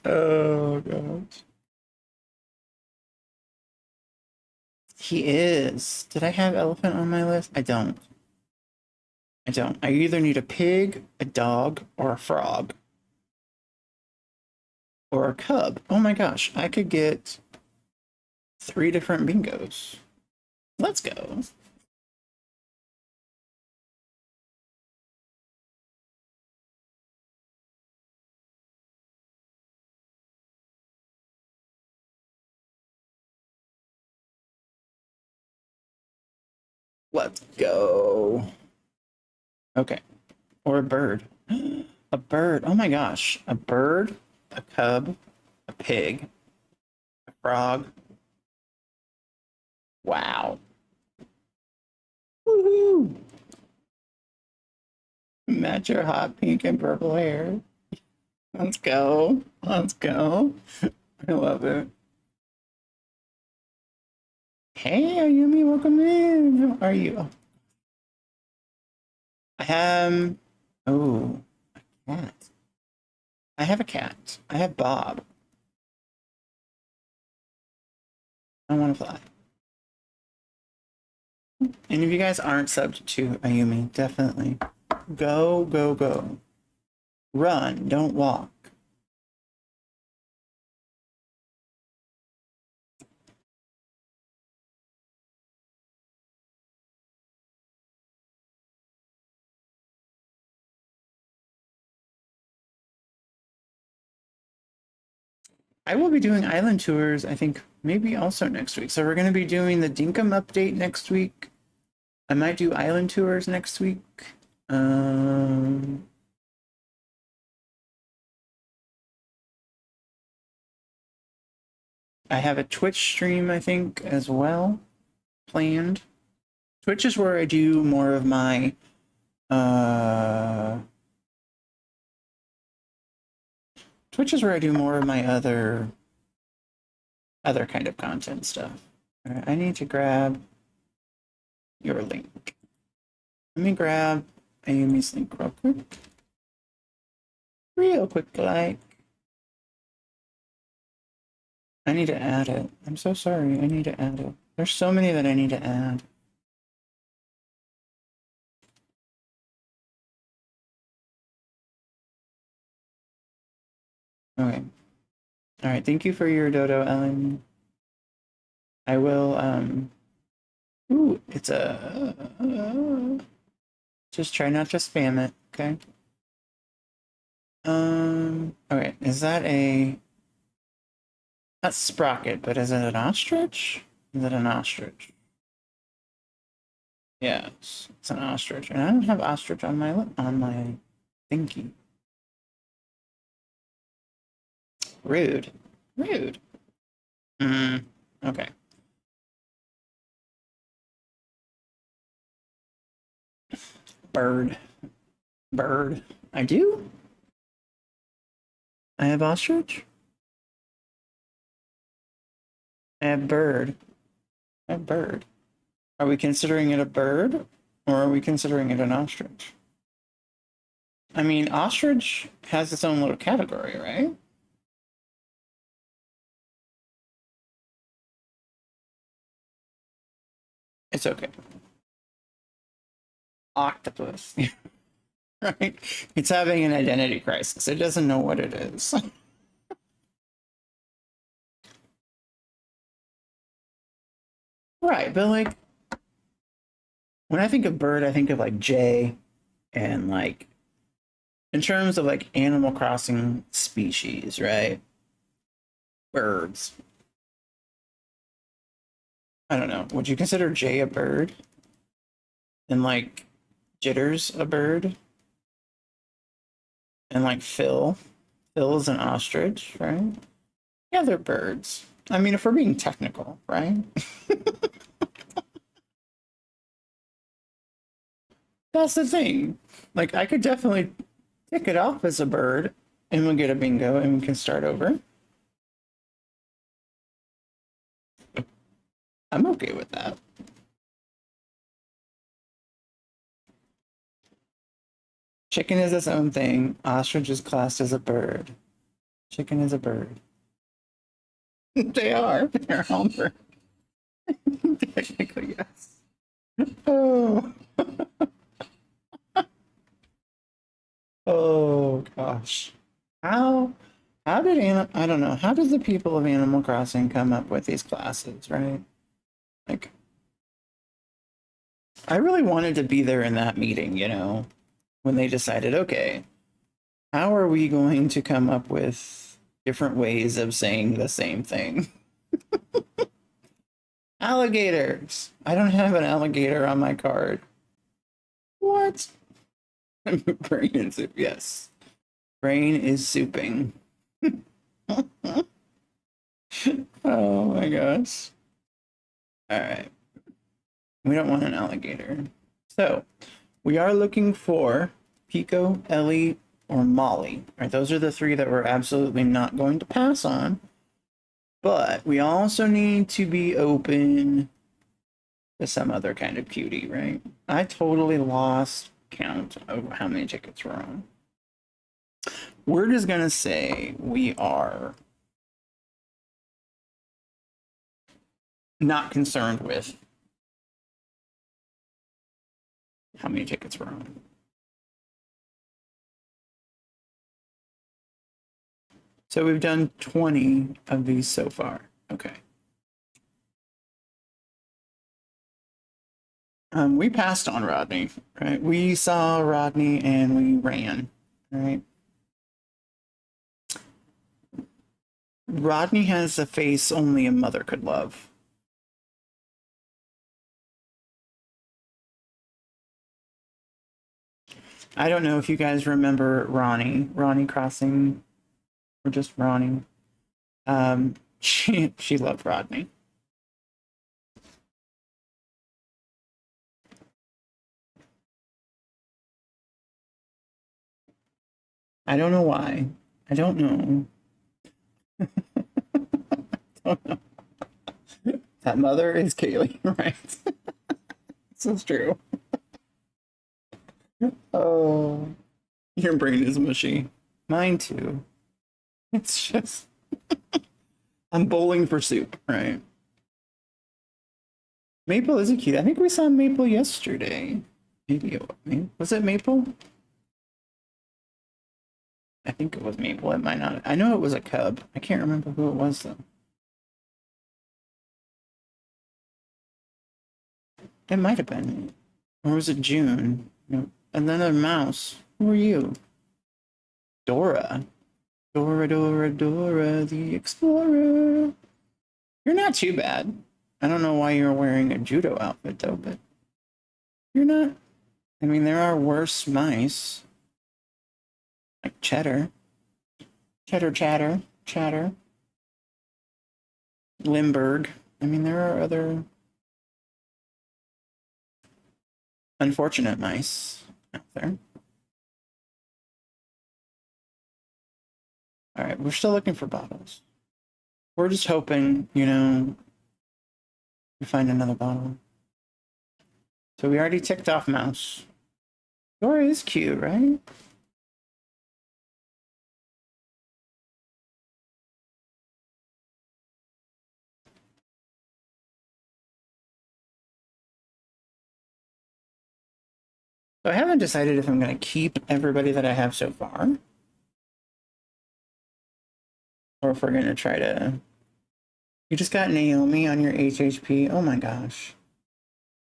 Oh gosh. He is. Did I have elephant on my list? I don't. I don't. I either need a pig, a dog, or a frog, or a cub. Oh my gosh, I could get 3 different bingos. Let's go. Let's go. Okay. Or a bird. A bird. Oh my gosh. A bird, a cub, a pig, a frog. Wow. Woohoo. Match your hot pink and purple hair. Let's go. Let's go. I love it. Hey, Ayumi, welcome in. How are you? I have. Oh, a cat. I have a cat. I have Bob. I want to fly. And if you guys aren't subbed to Ayumi, definitely go, go, go. Run, don't walk. I will be doing island tours, I think maybe also next week. So we're going to be doing the Dinkum update next week. I might do island tours next week. Um, I have a Twitch stream, I think, as well planned. Twitch is where I do more of my uh Twitch is where I do more of my other kind of content stuff. All right, I need to grab your link. Let me grab Ayumi's link real quick. Real quick, like. I need to add it. I'm so sorry. I need to add it. There's so many that I need to add. Okay. All right. Thank you for your dodo, Ellen. I will, ooh, it's just try not to spam it, okay? Okay, is that that's Sprocket, but is it an ostrich? Is it an ostrich? Yes, it's an ostrich, and I don't have ostrich on my thingy. Rude, rude. Okay. Bird, bird. I do. I have ostrich. I have bird. I have bird. Are we considering it a bird, or are we considering it an ostrich? I mean, ostrich has its own little category, right? It's okay. Octopus, right? It's having an identity crisis. It doesn't know what it is. Right, but like when I think of bird, I think of like jay and like in terms of like Animal Crossing species, right? Birds. I don't know. Would you consider jay a bird? And like jitters a bird? And like Phil is an ostrich, right? Yeah, they're birds. I mean, if we're being technical, right? That's the thing. Like, I could definitely tick it off as a bird, and we'll get a bingo, and we can start over. I'm okay with that. Chicken is its own thing. Ostrich is classed as a bird. Chicken is a bird. They are. They're all birds. Technically, yes. Oh. Oh gosh. How how did I don't know, how did the people of Animal Crossing come up with these classes, right? Like I really wanted to be there in that meeting, you know, when they decided, okay, how are we going to come up with different ways of saying the same thing? Alligators. I don't have an alligator on my card. What? Brain and soup, yes. Brain is souping. Oh my gosh. All right. We don't want an alligator. So we are looking for Pico, Ellie, or Molly. All right, those are the three that we're absolutely not going to pass on. But we also need to be open to some other kind of cutie, right? I totally lost count of how many tickets we're on. We're just gonna say we are not concerned with how many tickets we're on. So we've done 20 of these so far. Okay. We passed on Rodney, right? We saw Rodney and we ran, right? Rodney has a face only a mother could love. I don't know if you guys remember Ronnie Crossing, or just Ronnie. She loved Rodney. I don't know why. I don't know. Don't know. That mother is Kaylee, right? This is true. Oh, your brain is mushy. Mine too. It's just I'm bowling for soup, right? Maple is a cute. I think we saw Maple yesterday. Maybe was it Maple? I think it was Maple. It might not. I know it was a cub. I can't remember who it was though. It might have been. Or was it June? No. Another mouse. Who are you? Dora. Dora, Dora, Dora, the Explorer. You're not too bad. I don't know why you're wearing a judo outfit, though, but you're not. I mean, there are worse mice. Like Cheddar. Cheddar, Chatter, Chatter. Limburg. I mean, there are other unfortunate mice out there. All right, we're still looking for bottles. We're just hoping, you know, we find another bottle. So we already ticked off mouse. Dora is cute, right? So I haven't decided if I'm going to keep everybody that I have so far, or if we're going to try to... You just got Naomi on your HHP. Oh my gosh.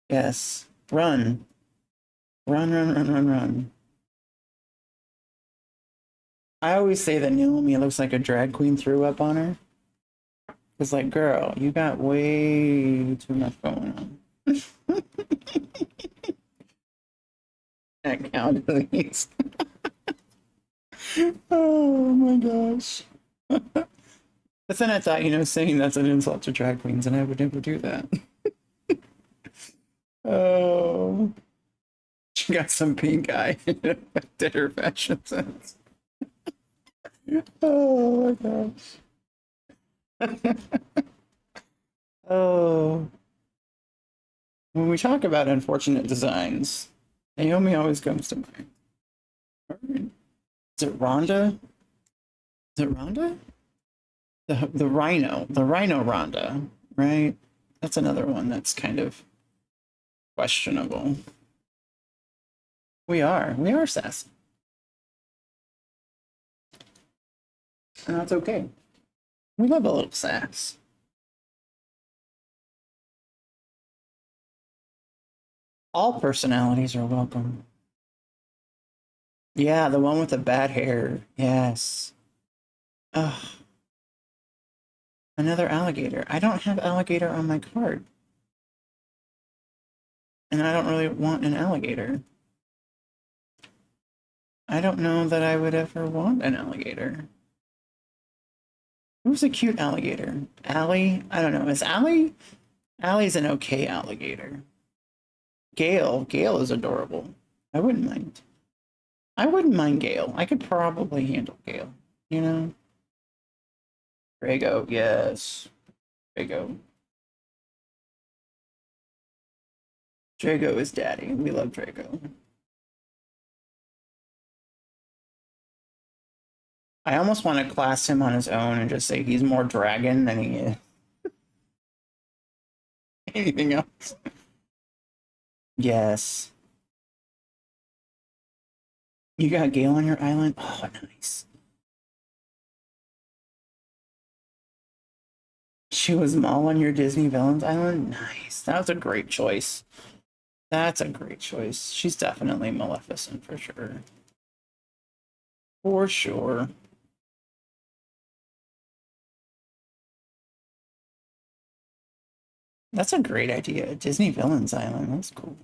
Yes. Run. Run, run, run, run, run. I always say that Naomi looks like a drag queen threw up on her. It's like, girl, you got way too much going on. That count, please. Oh my gosh. But then I thought, you know, saying that's an insult to drag queens, and I would never do that. Oh, she got some pink eye. Did her fashion sense. Oh my gosh. Oh. When we talk about unfortunate designs, Naomi always comes to mind. Is it Rhonda? Is it Rhonda? The Rhino Rhonda, right? That's another one that's kind of questionable. We are sassy. And that's okay. We love a little sass. All personalities are welcome. Yeah, the one with the bad hair. Yes. Ugh. Another alligator. I don't have alligator on my card. And I don't really want an alligator. I don't know that I would ever want an alligator. Who's a cute alligator? Allie? I don't know. Is Allie? Allie's an okay alligator. Gale is adorable. I wouldn't mind. I wouldn't mind Gale. I could probably handle Gale, you know? Drago, yes. Drago. Drago is daddy. We love Drago. I almost want to class him on his own and just say he's more dragon than he is anything else. Yes. You got Gale on your island? Oh, nice. She was Maul on your Disney Villains Island? Nice. That was a great choice. That's a great choice. She's definitely Maleficent for sure. For sure. That's a great idea. Disney Villains Island. That's cool.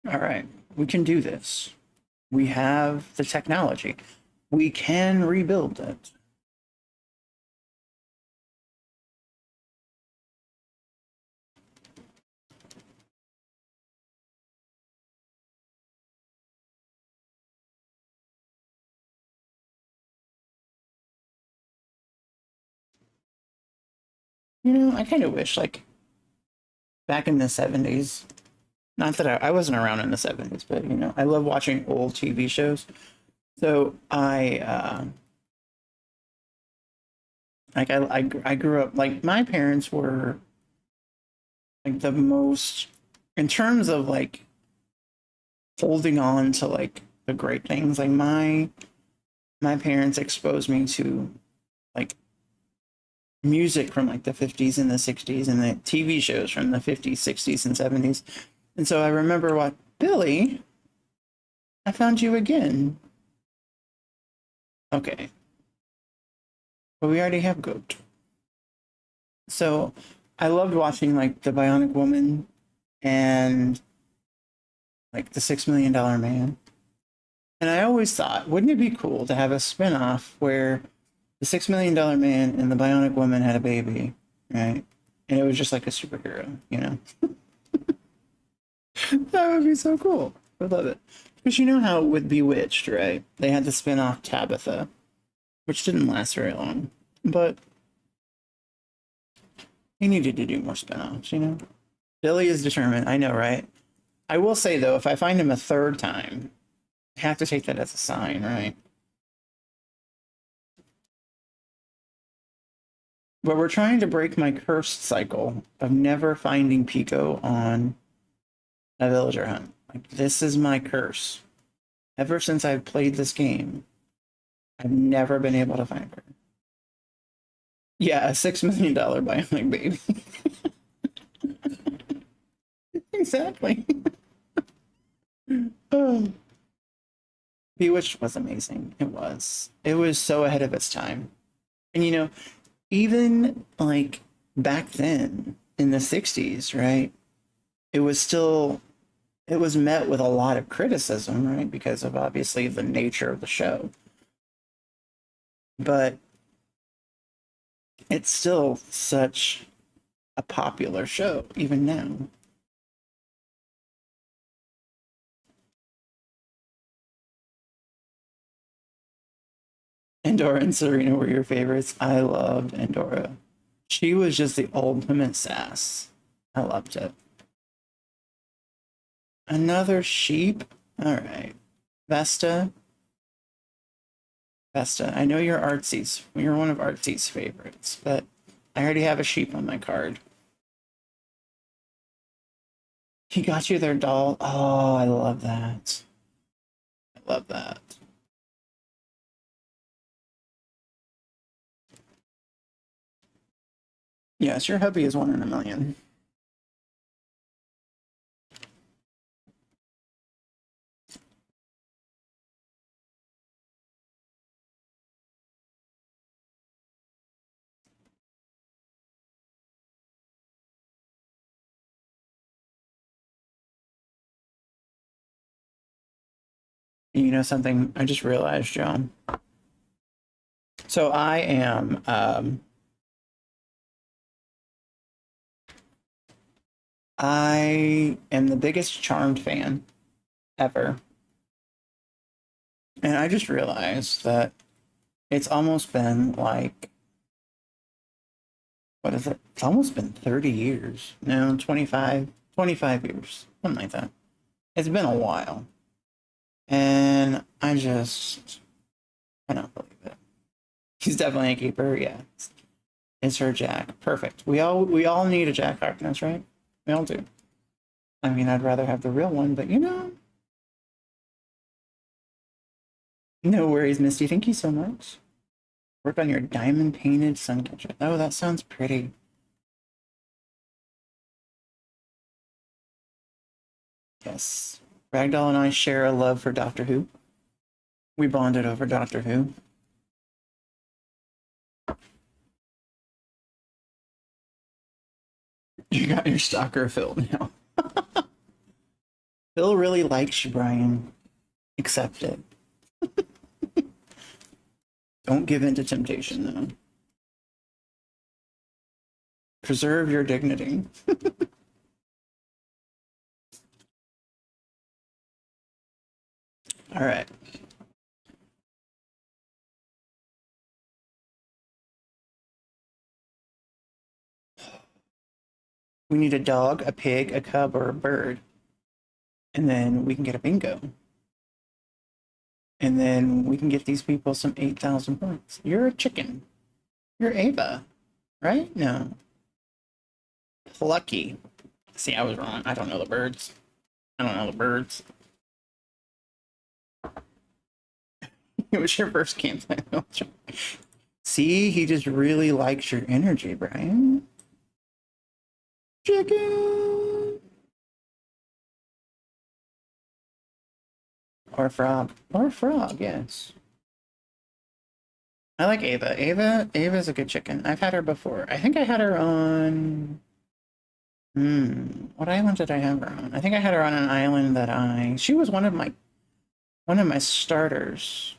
All right, we can do this. We have the technology. We can rebuild it. You know, I kind of wish, like, back in the 70s, not that I wasn't around in the 70s, but, you know, I love watching old TV shows. So I grew up, like, my parents were, like, the most, in terms of, like, holding on to, like, the great things. Like my parents exposed me to like music from like the 50s and the 60s and the TV shows from the 50s, 60s, and 70s. And so I remember what Billy, I found you again. Okay. But we already have Goat. So I loved watching like the Bionic Woman and like the $6 Million Man. And I always thought, wouldn't it be cool to have a spin-off where the $6 Million Man and the Bionic Woman had a baby, right? And it was just like a superhero, you know? That would be so cool. I love it. Because you know how with Bewitched, right? They had to spin off Tabitha, which didn't last very long. But he needed to do more spin-offs, you know? Billy is determined. I know, right? I will say, though, if I find him a third time, I have to take that as a sign, right? But we're trying to break my cursed cycle of never finding Pico on a villager hunt. Like, this is my curse. Ever since I've played this game, I've never been able to find her. Yeah, a $6 million bionic baby. Exactly. Oh. Bewitched was amazing. It was. It was so ahead of its time. And you know, even like back then in the 60s, right? It was still it was met with a lot of criticism, right? Because of obviously the nature of the show. But it's still such a popular show, even now. Endora and Serena were your favorites. I loved Endora. She was just the ultimate sass. I loved it. Another sheep? Alright. Vesta. Vesta, I know you're Artsy's. You're one of Artsy's favorites, but I already have a sheep on my card. He got you their doll. Oh, I love that. I love that. Yes, your hubby is 1 in a million. You know something? I just realized, Joan. So I am the biggest Charmed fan ever. And I just realized that it's almost been like, what is it? It's almost been 30 years. No, 25 years. Something like that. It's been a while. And I don't believe it. He's definitely a keeper, yeah. It's her Jack. Perfect. We all need a Jack Harkness, right? We all do. I mean, I'd rather have the real one, but you know. No worries, Misty. Thank you so much. Work on your diamond painted suncatcher. Oh, that sounds pretty. Yes. Ragdoll and I share a love for Doctor Who. We bonded over Doctor Who. You got your stalker filled now. Phil really likes you, Brian. Accept it. Don't give in to temptation, though. Preserve your dignity. All right. We need a dog, a pig, a cub, or a bird. And then we can get a bingo. And then we can get these people some 8,000 points. You're a chicken. You're Ava, right? No. Plucky. See, I was wrong. I don't know the birds. I don't know the birds. It was your first campsite. See, he just really likes your energy, Brian. Chicken! Or frog. Or frog, yes. I like Ava. Ava's a good chicken. I've had her before. I think I had her on... what island did I have her on? I think I had her on an island that she was one of my starters.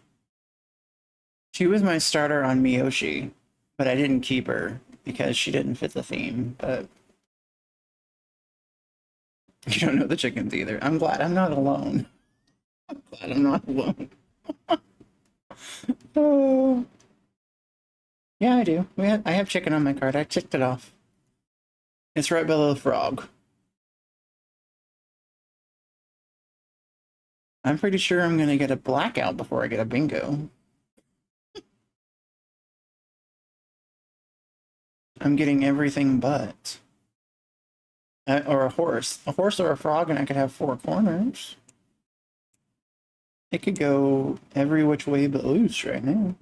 She was my starter on Miyoshi, but I didn't keep her because she didn't fit the theme, but you don't know the chickens either. I'm glad I'm not alone. I'm glad I'm not alone. Oh. Yeah, I do. I have chicken on my card. I ticked it off. It's right below the frog. I'm pretty sure I'm going to get a blackout before I get a bingo. I'm getting everything but. Or a horse. A horse or a frog, and I could have 4 corners. It could go every which way but loose right now.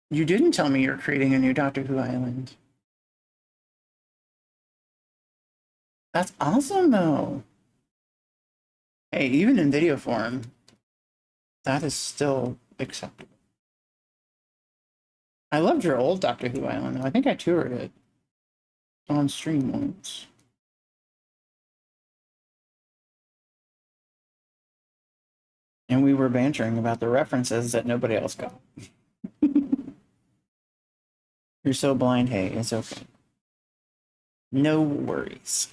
You didn't tell me you're creating a new Doctor Who island. That's awesome, though. Hey, even in video form, that is still acceptable. I loved your old Doctor Who island, though. I think I toured it on stream once. And we were bantering about the references that nobody else got. You're so blind, hey, it's okay. No worries.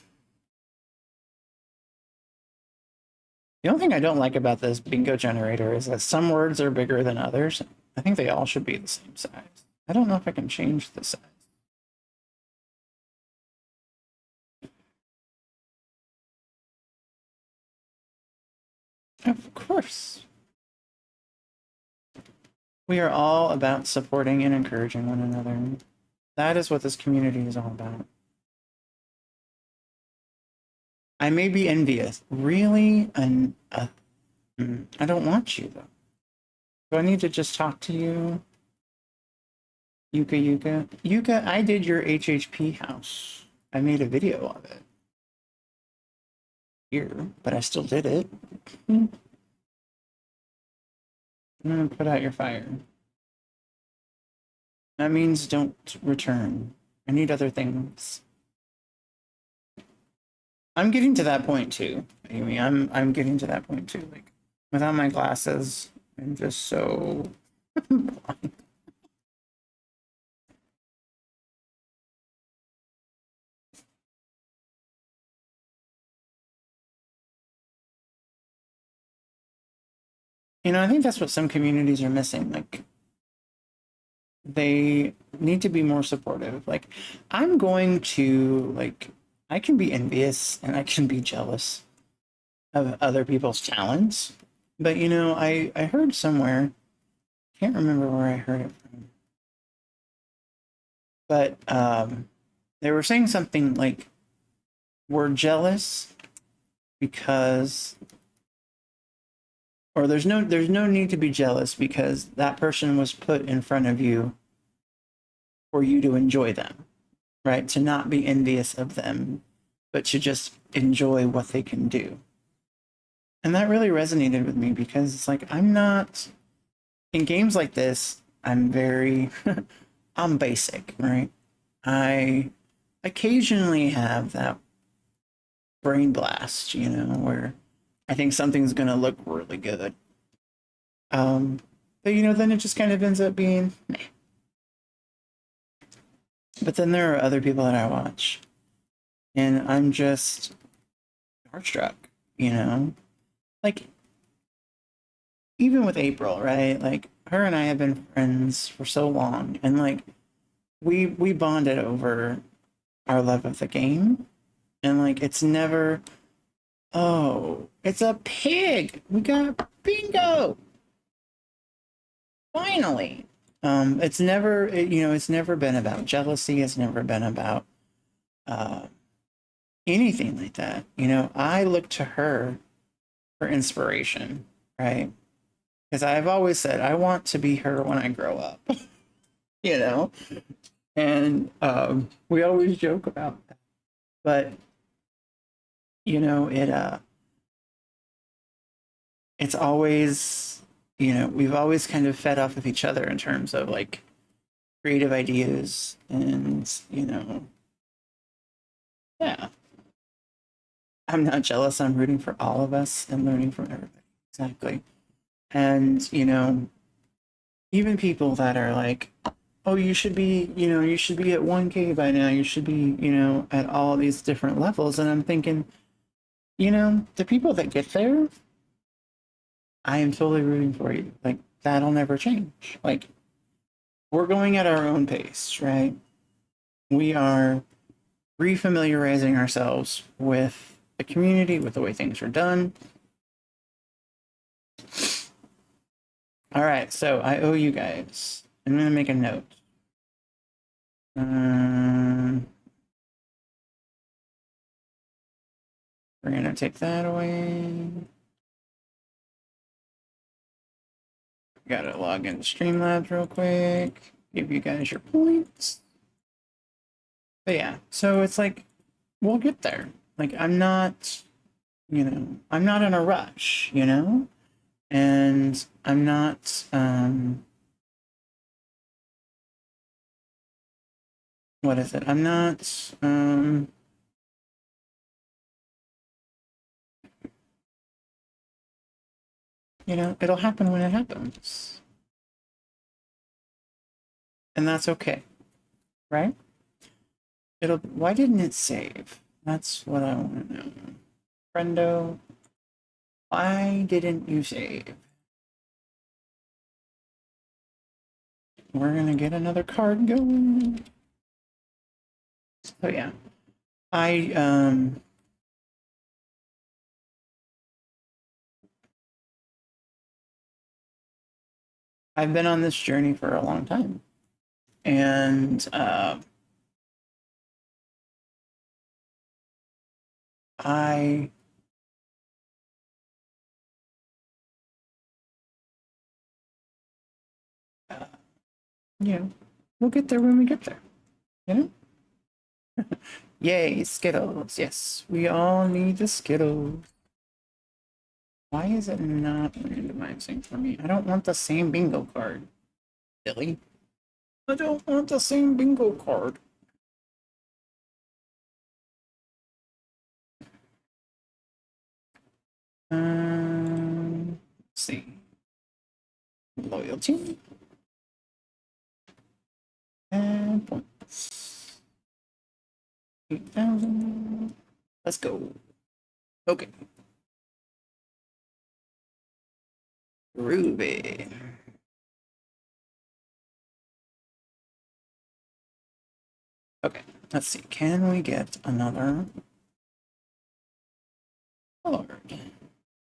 The only thing I don't like about this bingo generator is that some words are bigger than others. I think they all should be the same size. I don't know if I can change the size. Of course. We are all about supporting and encouraging one another. That is what this community is all about. I may be envious. Really? I don't want you, though. Do I need to just talk to you? Yuka. Yuka, I did your HHP house. I made a video of it. Here, but I still did it. I'm gonna put out your fire. That means don't return. I need other things. I'm getting to that point too, Amy. I'm getting to that point too. Like, without my glasses, I'm just so blind. You know, I think that's what some communities are missing. Like, they need to be more supportive. Like, I'm going to, like, I can be envious and I can be jealous of other people's talents. But, you know, I heard somewhere, can't remember where I heard it from, but they were saying something like, we're jealous because, or there's no need to be jealous because that person was put in front of you for you to enjoy them, right? To not be envious of them, but to just enjoy what they can do. And that really resonated with me because it's like, I'm not, in games like this, I'm very, I'm basic, right? I occasionally have that brain blast, you know, where I think something's going to look really good. But, you know, then it just kind of ends up being meh. But then there are other people that I watch, and I'm just starstruck, you know? Like, even with April, right? Like, her and I have been friends for so long, and, like, we bonded over our love of the game, and, like, it's never, oh, it's a pig! We got bingo! Finally! It's never, you know, it's never been about jealousy. It's never been about anything like that. You know, I look to her for inspiration, right? Because I've always said I want to be her when I grow up, you know, and we always joke about that. But you know, it's always, you know, we've always kind of fed off of each other in terms of like creative ideas and, you know, yeah. I'm not jealous. I'm rooting for all of us and learning from everybody. Exactly. And, you know, even people that are like, oh, you should be, you know, you should be at 1K by now. You should be, you know, at all these different levels. And I'm thinking, you know, the people that get there, I am totally rooting for you. Like, that'll never change. Like, we're going at our own pace, right? We are refamiliarizing ourselves with the community, with the way things are done. All right, so I owe you guys. I'm going to make a note. We're going to take that away. Gotta log into Streamlabs real quick. Give you guys your points. But yeah, so it's like, we'll get there. Like, I'm not, you know, I'm not in a rush, you know? And I'm not, what is it? I'm not, you know, it'll happen when it happens. And that's okay, right? Why didn't it save? That's what I want to know. Friendo, why didn't you save? We're gonna get another card going. So yeah, I've been on this journey for a long time, and you know, we'll get there when we get there, you know? Yay, Skittles. Yes, we all need the Skittles. Why is it not randomizing for me? I don't want the same bingo card. Silly. I don't want the same bingo card. Let's see. Loyalty. And points. 8,000. Let's go. Okay. Ruby. Okay, let's see. Can we get another card?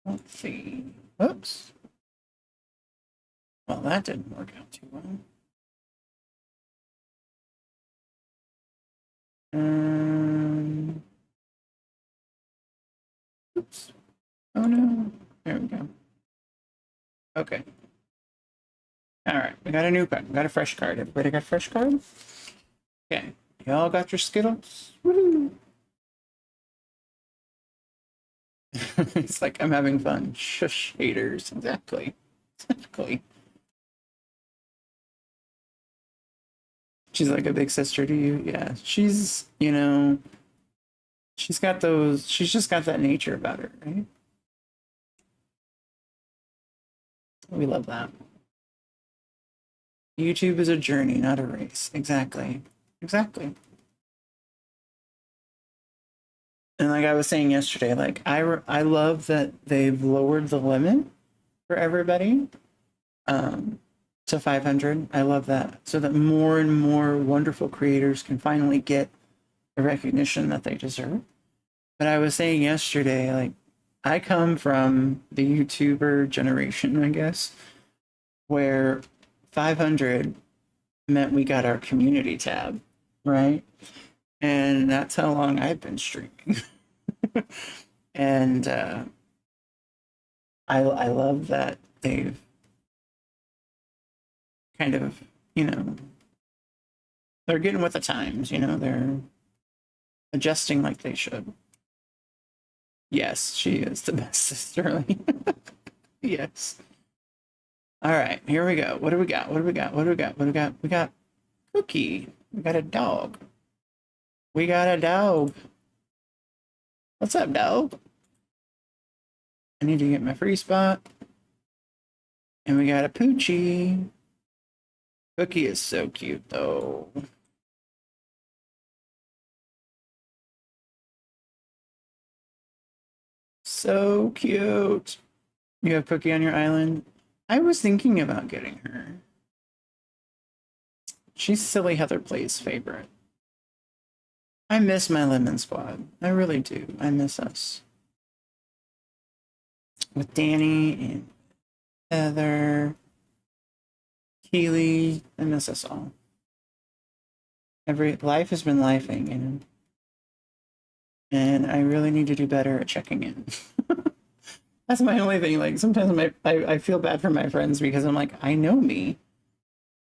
Let's see. Oops. Well, that didn't work out too well. Oops. Oh no. There we go. Okay. All right. We got a new card. We got a fresh card. Everybody got a fresh card? Okay. Y'all got your Skittles? Woohoo! It's like I'm having fun. Shush, haters. Exactly. Exactly. She's like a big sister to you. Yeah. She's, you know, she's got those, she's just got that nature about her, right? We love that. YouTube is a journey, not a race. Exactly. Exactly. And like I was saying yesterday, like I love that they've lowered the limit for everybody to 500. I love that, so that more and more wonderful creators can finally get the recognition that they deserve. But I was saying yesterday, like I come from the YouTuber generation, I guess, where 500 meant we got our community tab, right? And that's how long I've been streaming. And I love that they've kind of, you know, they're getting with the times, you know, they're adjusting like they should. Yes, she is the best sister. Yes. All right, here we go. What do we got? What do we got? What do we got? What do we got? We got Cookie. We got a dog. We got a dog. What's up, dog? I need to get my free spot. And we got a Poochie. Cookie is so cute, though. So cute. You have Cookie on your island? I was thinking about getting her. She's Silly Heather Play's favorite. I miss my Lemon Squad. I really do. I miss us. With Danny and Heather, Keely. I miss us all. Life has been lifing, you know. And I really need to do better at checking in. That's my only thing. Like sometimes I feel bad for my friends because I'm like, I know me.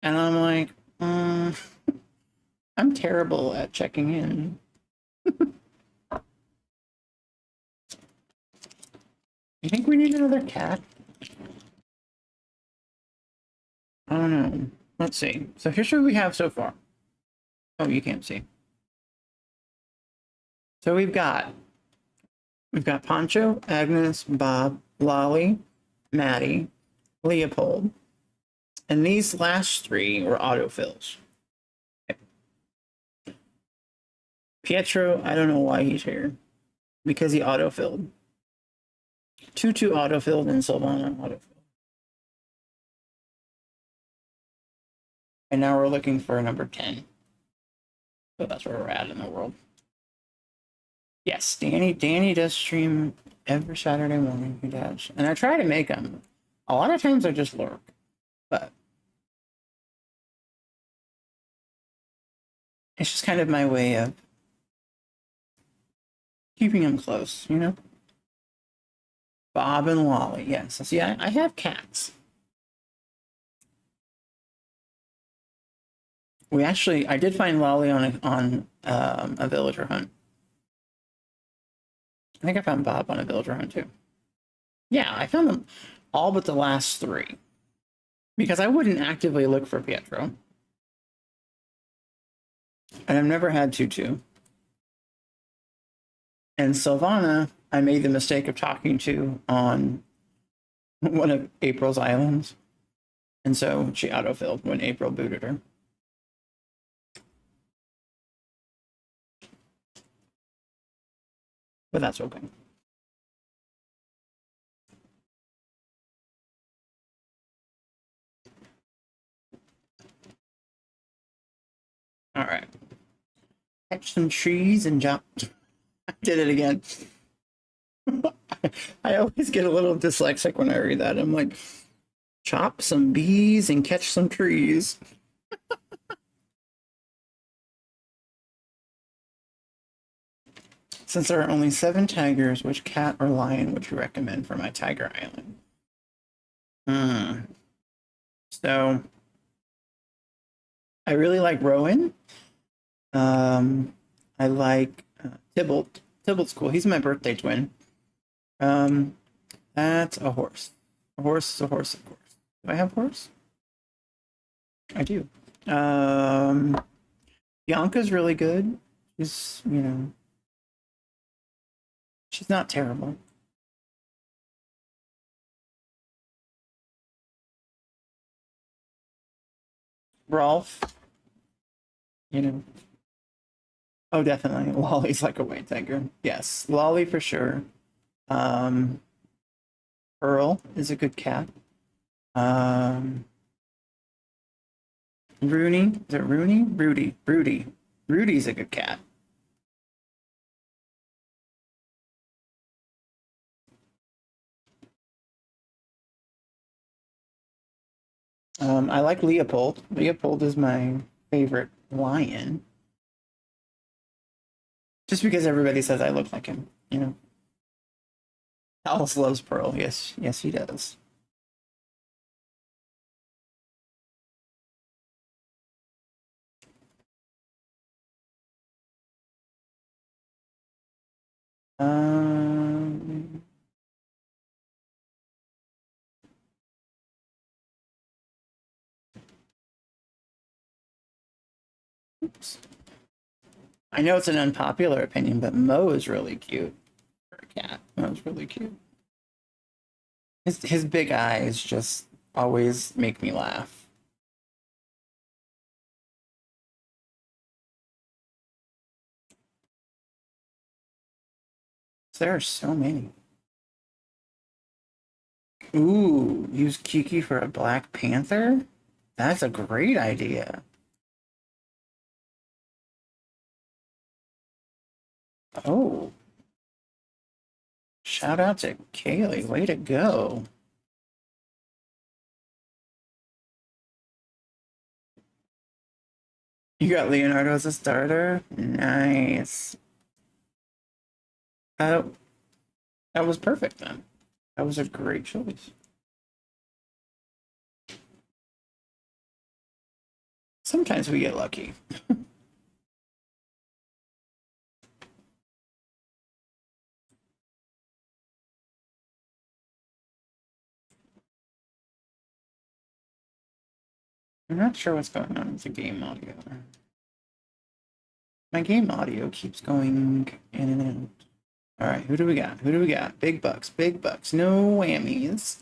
And I'm like, I'm terrible at checking in. You think we need another cat? I don't know. Let's see. So here's what we have so far. Oh, you can't see. So we've got Poncho, Agnes, Bob, Lolly, Maddie, Leopold. And these last three were autofills. Okay. Pietro, I don't know why he's here. Because he autofilled. Tutu autofilled and Silvana autofilled. And now we're looking for number 10. So that's where we're at in the world. Yes, Danny does stream every Saturday morning. He does. And I try to make them. A lot of times I just lurk. But it's just kind of my way of keeping them close, you know? Bob and Lolly, yes. See, I have cats. I did find Lolly on a villager hunt. I think I found Bob on a villager hunt too. Yeah, I found them all but the last three. Because I wouldn't actively look for Pietro. And I've never had Tutu. And Silvana, I made the mistake of talking to on one of April's islands. And so she autofilled when April booted her. But that's okay. All right. Catch some trees and jump. I did it again. I always get a little dyslexic when I read that. I'm like, chop some bees and catch some trees. Since there are only 7 tigers, which cat or lion would you recommend for my tiger island? So, I really like Rowan. I like Tybalt. Tybalt's cool. He's my birthday twin. That's a horse. A horse is a horse, of course. Do I have horse? I do. Bianca's really good. She's, you know, she's not terrible. Rolf, you know. Oh, definitely. Lolly's like a white tiger. Yes, Lolly for sure. Earl is a good cat. Rooney, is it Rooney? Rudy. Rudy's a good cat. I like Leopold. Leopold is my favorite lion. Just because everybody says I look like him, you know. Alice loves Pearl. Yes, yes, he does. Um, oops. I know it's an unpopular opinion, but Mo is really cute for a cat. Mo's really cute. His big eyes just always make me laugh. There are so many. Ooh, use Kiki for a Black Panther? That's a great idea. Oh, shout out to Kaylee. Way to go. You got Leonardo as a starter? Nice. That, that was perfect then. That was a great choice. Sometimes we get lucky. I'm not sure what's going on with the game audio. My game audio keeps going in and out. All right, who do we got? Who do we got? Big bucks, big bucks. No whammies.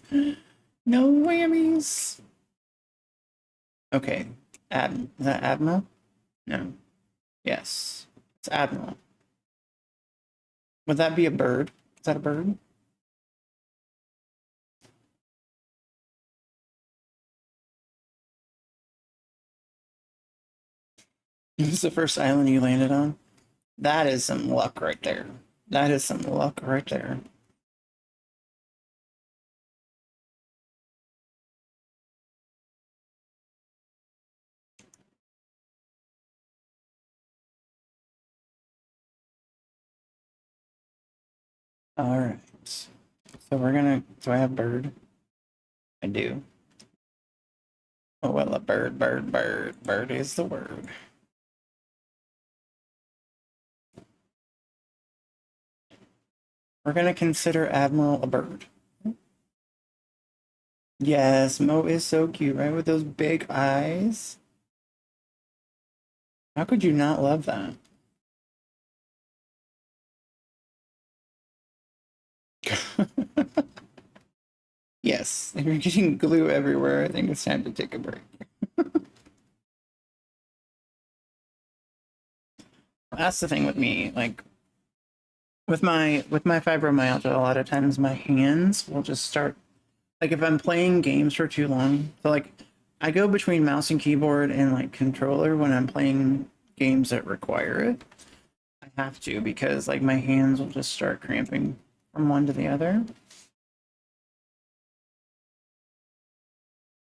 No whammies. Okay, is that Admiral? No. Yes, it's Admiral. Would that be a bird? Is that a bird? This is the first island you landed on? That is some luck right there. That is some luck right there. All right. So we're gonna. Do I have bird? I do. Oh well, a bird, bird, bird. Bird is the word. We're gonna consider Admiral a bird. Yes, Mo is so cute, right? With those big eyes. How could you not love that? Yes, if you're getting glue everywhere, I think it's time to take a break. That's the thing with me, like with my fibromyalgia, a lot of times my hands will just start like if I'm playing games for too long. So like I go between mouse and keyboard and like controller when I'm playing games that require it. I have to because like my hands will just start cramping from one to the other.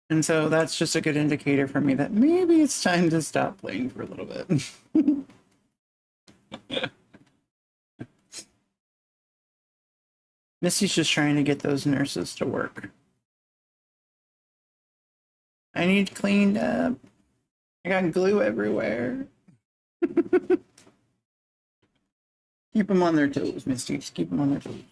And so that's just a good indicator for me that maybe it's time to stop playing for a little bit. Missy's just trying to get those nurses to work. I need cleaned up. I got glue everywhere. Keep them on their toes, Misty. Just keep them on their toes.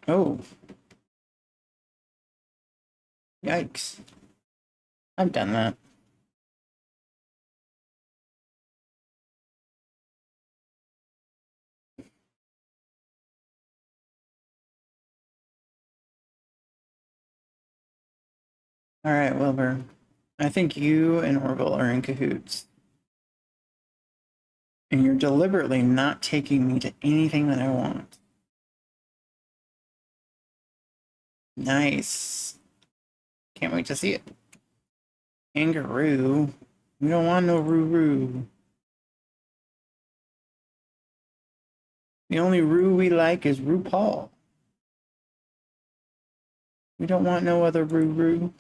Oh, yikes. I've done that. All right, Wilbur. I think you and Orville are in cahoots. And you're deliberately not taking me to anything that I want. Nice. Can't wait to see it. Kangaroo. We don't want no roo-roo. The only Roo we like is RuPaul. We don't want no other Roo-Roo.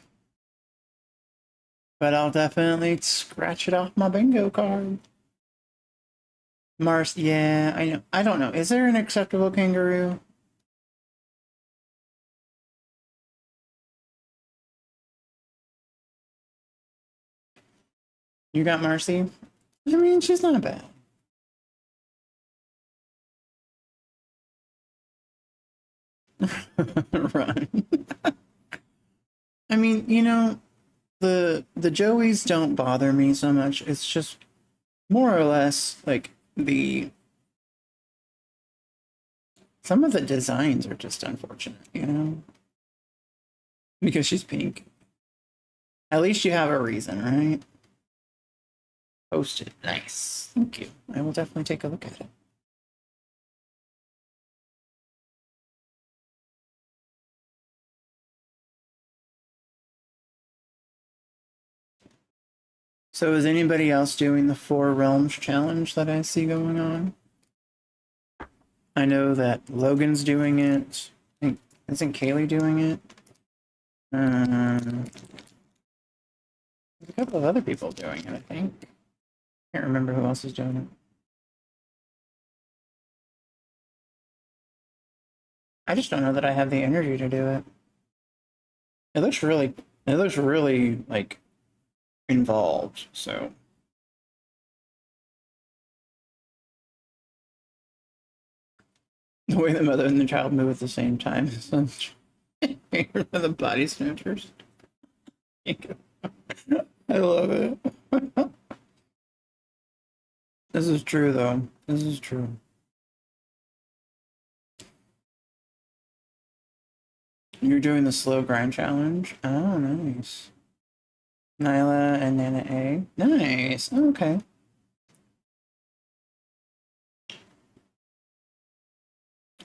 But I'll definitely scratch it off my bingo card. Mars, yeah, I know. I don't know. Is there an acceptable kangaroo? You got Marcy? I mean, she's not bad. Run. I mean, you know, the Joeys don't bother me so much. It's just more or less like some of the designs are just unfortunate, you know? Because she's pink. At least you have a reason, right? Posted. Nice. Thank you. I will definitely take a look at it. So is anybody else doing the Four Realms challenge that I see going on? I know that Logan's doing it. I think, isn't Kaylee doing it? There's a couple of other people doing it, I think. Can't remember who else is doing it. I just don't know that I have the energy to do it. It looks really like involved, so. The way the mother and the child move at the same time is the body snatchers. I love it. This is true, though. This is true. You're doing the slow grind challenge? Oh, nice. Nyla and Nana A. Nice. Oh, okay.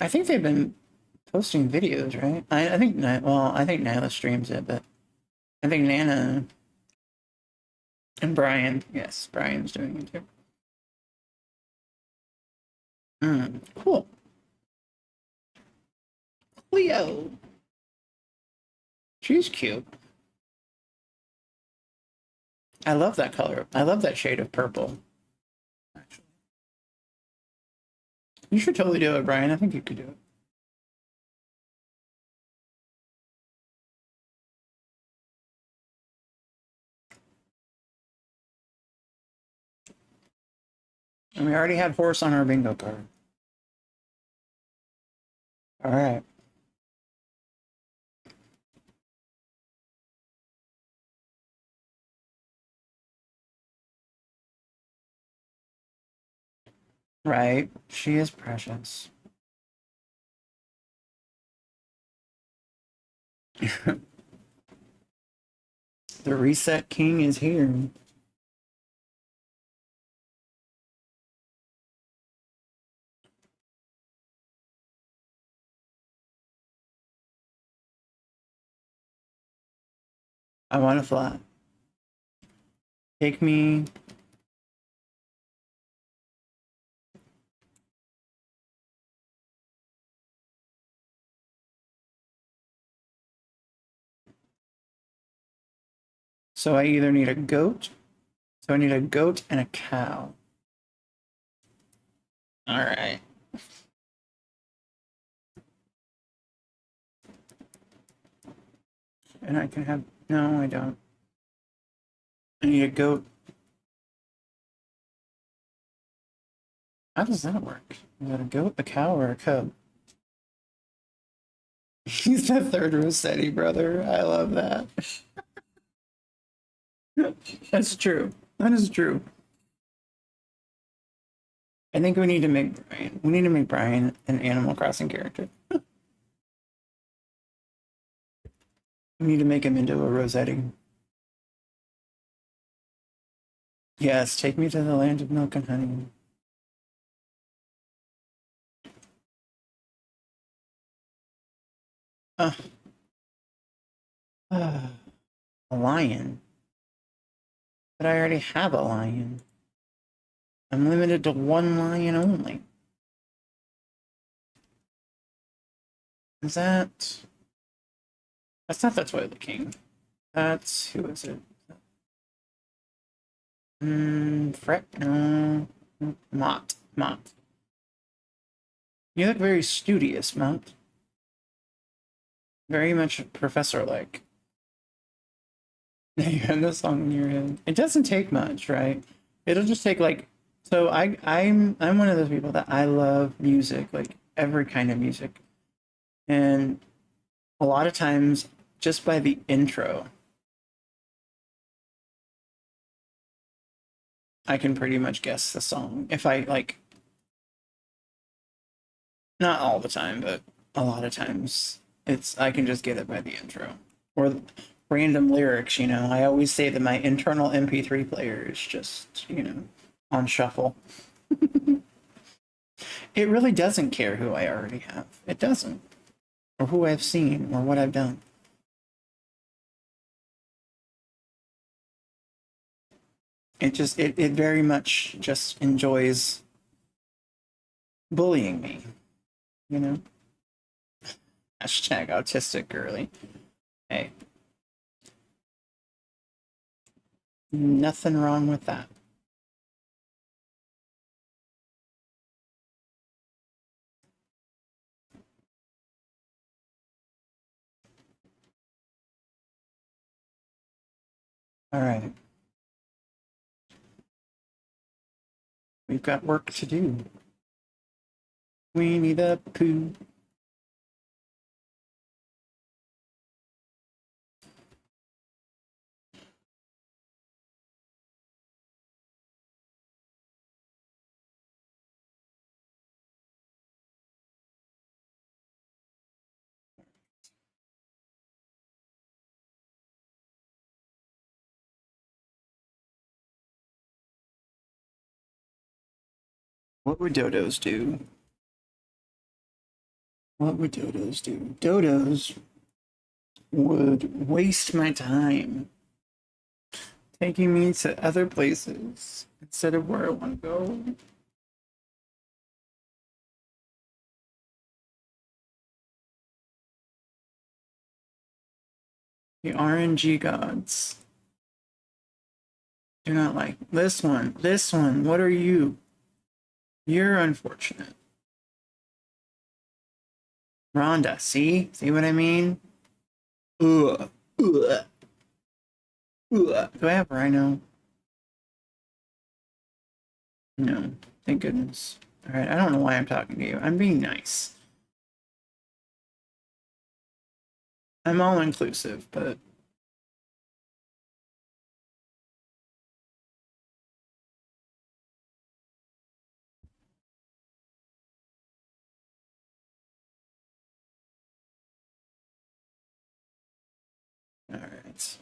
I think they've been posting videos, right? I think, well, I think Nyla streams it, but I think Nana and Brian, yes, Brian's doing it too. Cool. Leo. She's cute. I love that color. I love that shade of purple. Actually, you should totally do it, Brian. I think you could do it. And we already had horse on our bingo card. All right. Right. She is precious. The Reset King is here. I want to fly. Take me. So I either need a goat. So I need a goat and a cow. All right. And I can have. No, I don't. I need a goat. How does that work? Is that a goat, a cow, or a cub? He's the third Rossetti brother. I love that. That's true. That is true. I think we need to make Brian. We need to make Brian an Animal Crossing character. We need to make him into a Rossetti. Yes, take me to the land of milk and honey. Uh, a lion. But I already have a lion. I'm limited to one lion only. Is that... That's not the Toilet King. That's... Who is it? Fret? No. Mott. Mott. You look very studious, Mott. Very much professor-like. You have the song in your head. It doesn't take much, right? It'll just take like so I'm one of those people that I love music, like every kind of music. And a lot of times just by the intro, I can pretty much guess the song. If I like not all the time, but a lot of times I can just get it by the intro. Or random lyrics, you know. I always say that my internal MP3 player is just, you know, on shuffle. It really doesn't care who I already have. It doesn't. Or who I've seen or what I've done. It very much just enjoys bullying me, you know? Hashtag autistic girly. Hey. Nothing wrong with that. All right. We've got work to do. Winnie the Pooh. What would dodos do? What would dodos do? Dodos would waste my time, taking me to other places instead of where I want to go. The RNG gods do not like this one. This one. What are you? You're unfortunate. Rhonda, see? See what I mean? Ugh. Ugh. Ugh. Do I have Rhino? No. Thank goodness. Alright, I don't know why I'm talking to you. I'm being nice. I'm all inclusive, but alright.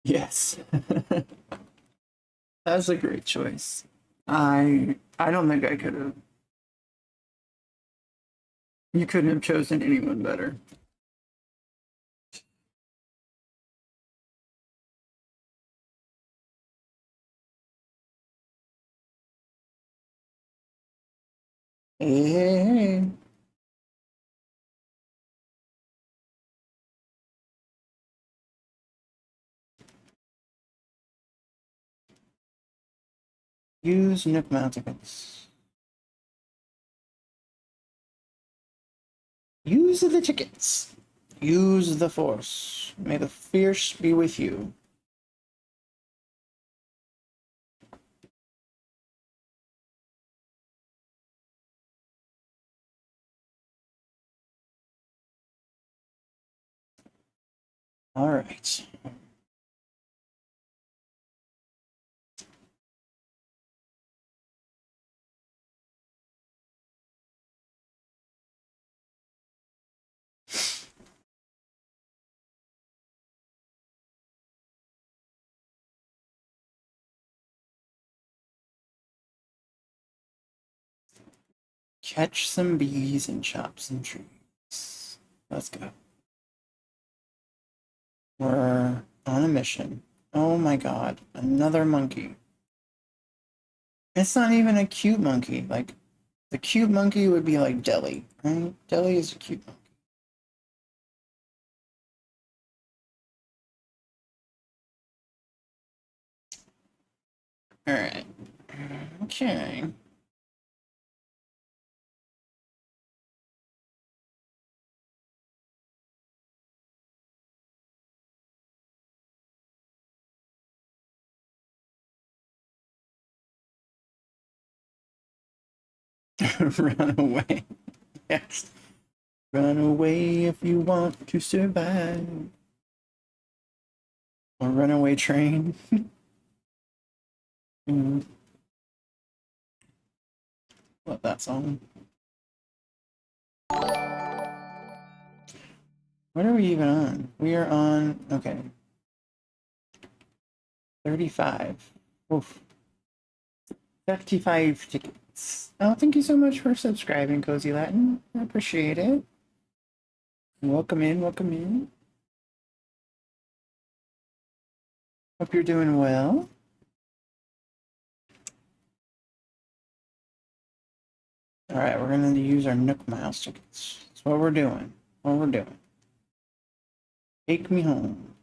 Yes. That's a great choice. I don't think I could have. You couldn't have chosen anyone better. Hey. Use Nucmaticus. Use the tickets. Use the force. May the fierce be with you. All right. Catch some bees and chop some trees. Let's go. We're on a mission. Oh my god, another monkey. It's not even a cute monkey. Like, the cute monkey would be like Deli, right? Deli is a cute monkey. Alright. Okay. Run away. Yes. Run away if you want to survive. Or runaway train. Love that song. What are we even on? We are on, okay. 35. Oof. 35 tickets. Oh, thank you so much for subscribing, Cozy Latin. I appreciate it. Welcome in, welcome in. Hope you're doing well. All right, we're going to use our Nook Miles tickets. That's what we're doing. What we're doing. Take me home.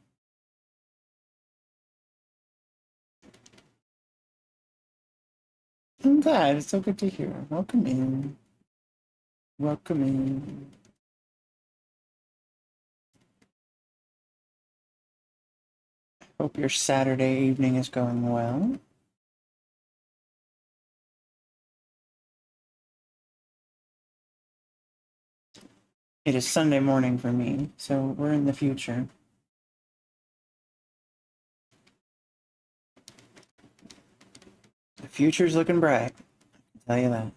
I'm glad. It's so good to hear. Welcome in. Welcome in. Hope your Saturday evening is going well. It is Sunday morning for me, so we're in the future. The future's looking bright. I'll tell you that.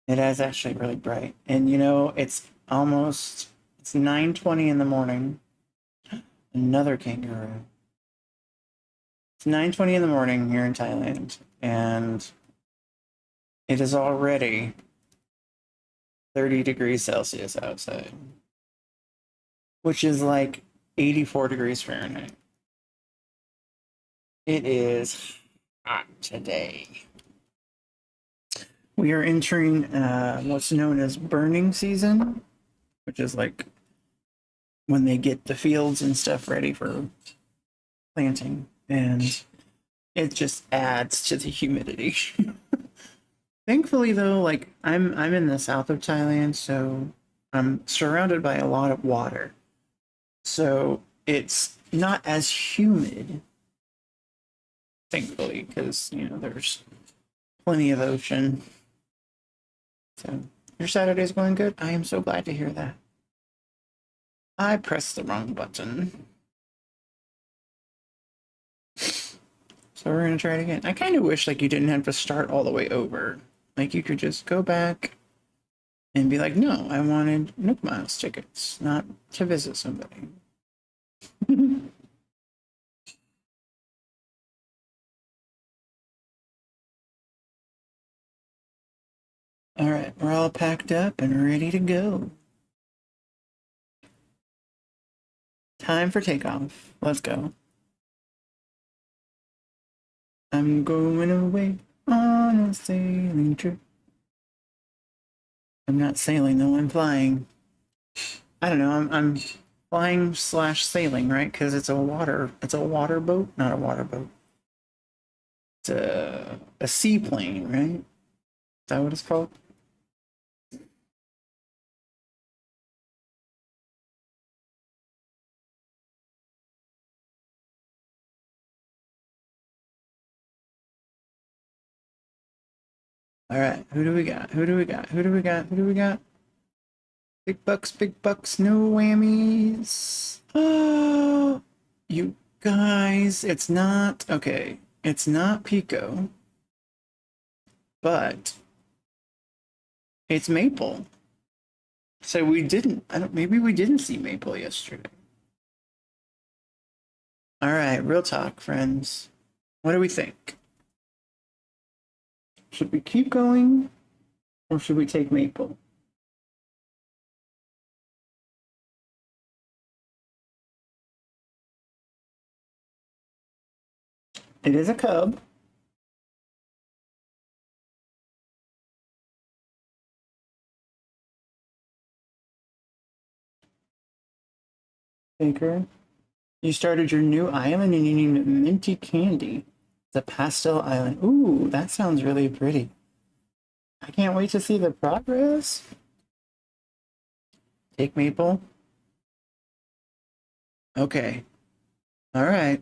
It is actually really bright. And you know, it's 9:20 in the morning. Another kangaroo. It's 9:20 in the morning here in Thailand, and it is already 30 degrees Celsius outside, which is like 84 degrees Fahrenheit. It is hot today. We are entering what's known as burning season, which is like when they get the fields and stuff ready for planting, and it just adds to the humidity. Thankfully, though, like I'm in the south of Thailand, so I'm surrounded by a lot of water, so it's not as humid. Thankfully, because you know there's plenty of ocean. So your Saturday's going good. I am so glad to hear that. I pressed the wrong button. So we're gonna try it again. I kind of wish like you didn't have to start all the way over. Like you could just go back and be like, no, I wanted Nook Miles tickets, not to visit somebody. All right, we're all packed up and ready to go. Time for takeoff. Let's go. I'm going away on a sailing trip. I'm not sailing though, I'm flying. I don't know, I'm flying slash sailing, right? Because it's a water boat, not a water boat. It's a seaplane, right? Is that what it's called? All right, who do we got? Who do we got? Who do we got? Who do we got? Big bucks, no whammies. Oh, you guys, it's not okay. It's not Pico, but it's Maple. So we didn't. I don't. Maybe we didn't see Maple yesterday. All right, real talk, friends. What do we think? Should we keep going, or should we take Maple? It is a cub. Baker. You started your new island and you need minty candy. The Pastel Island. Ooh, that sounds really pretty. I can't wait to see the progress. Take Maple. Okay. All right.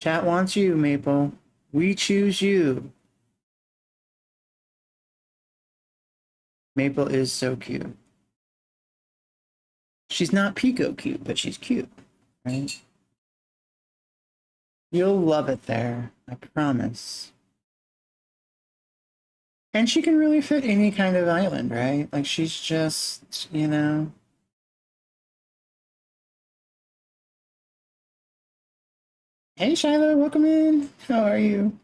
Chat wants you, Maple. We choose you. Maple is so cute. She's not Pico cute, but she's cute, right? You'll love it there, I promise. And she can really fit any kind of island, right? Like she's just, you know. Hey Shiloh, welcome in. How are you?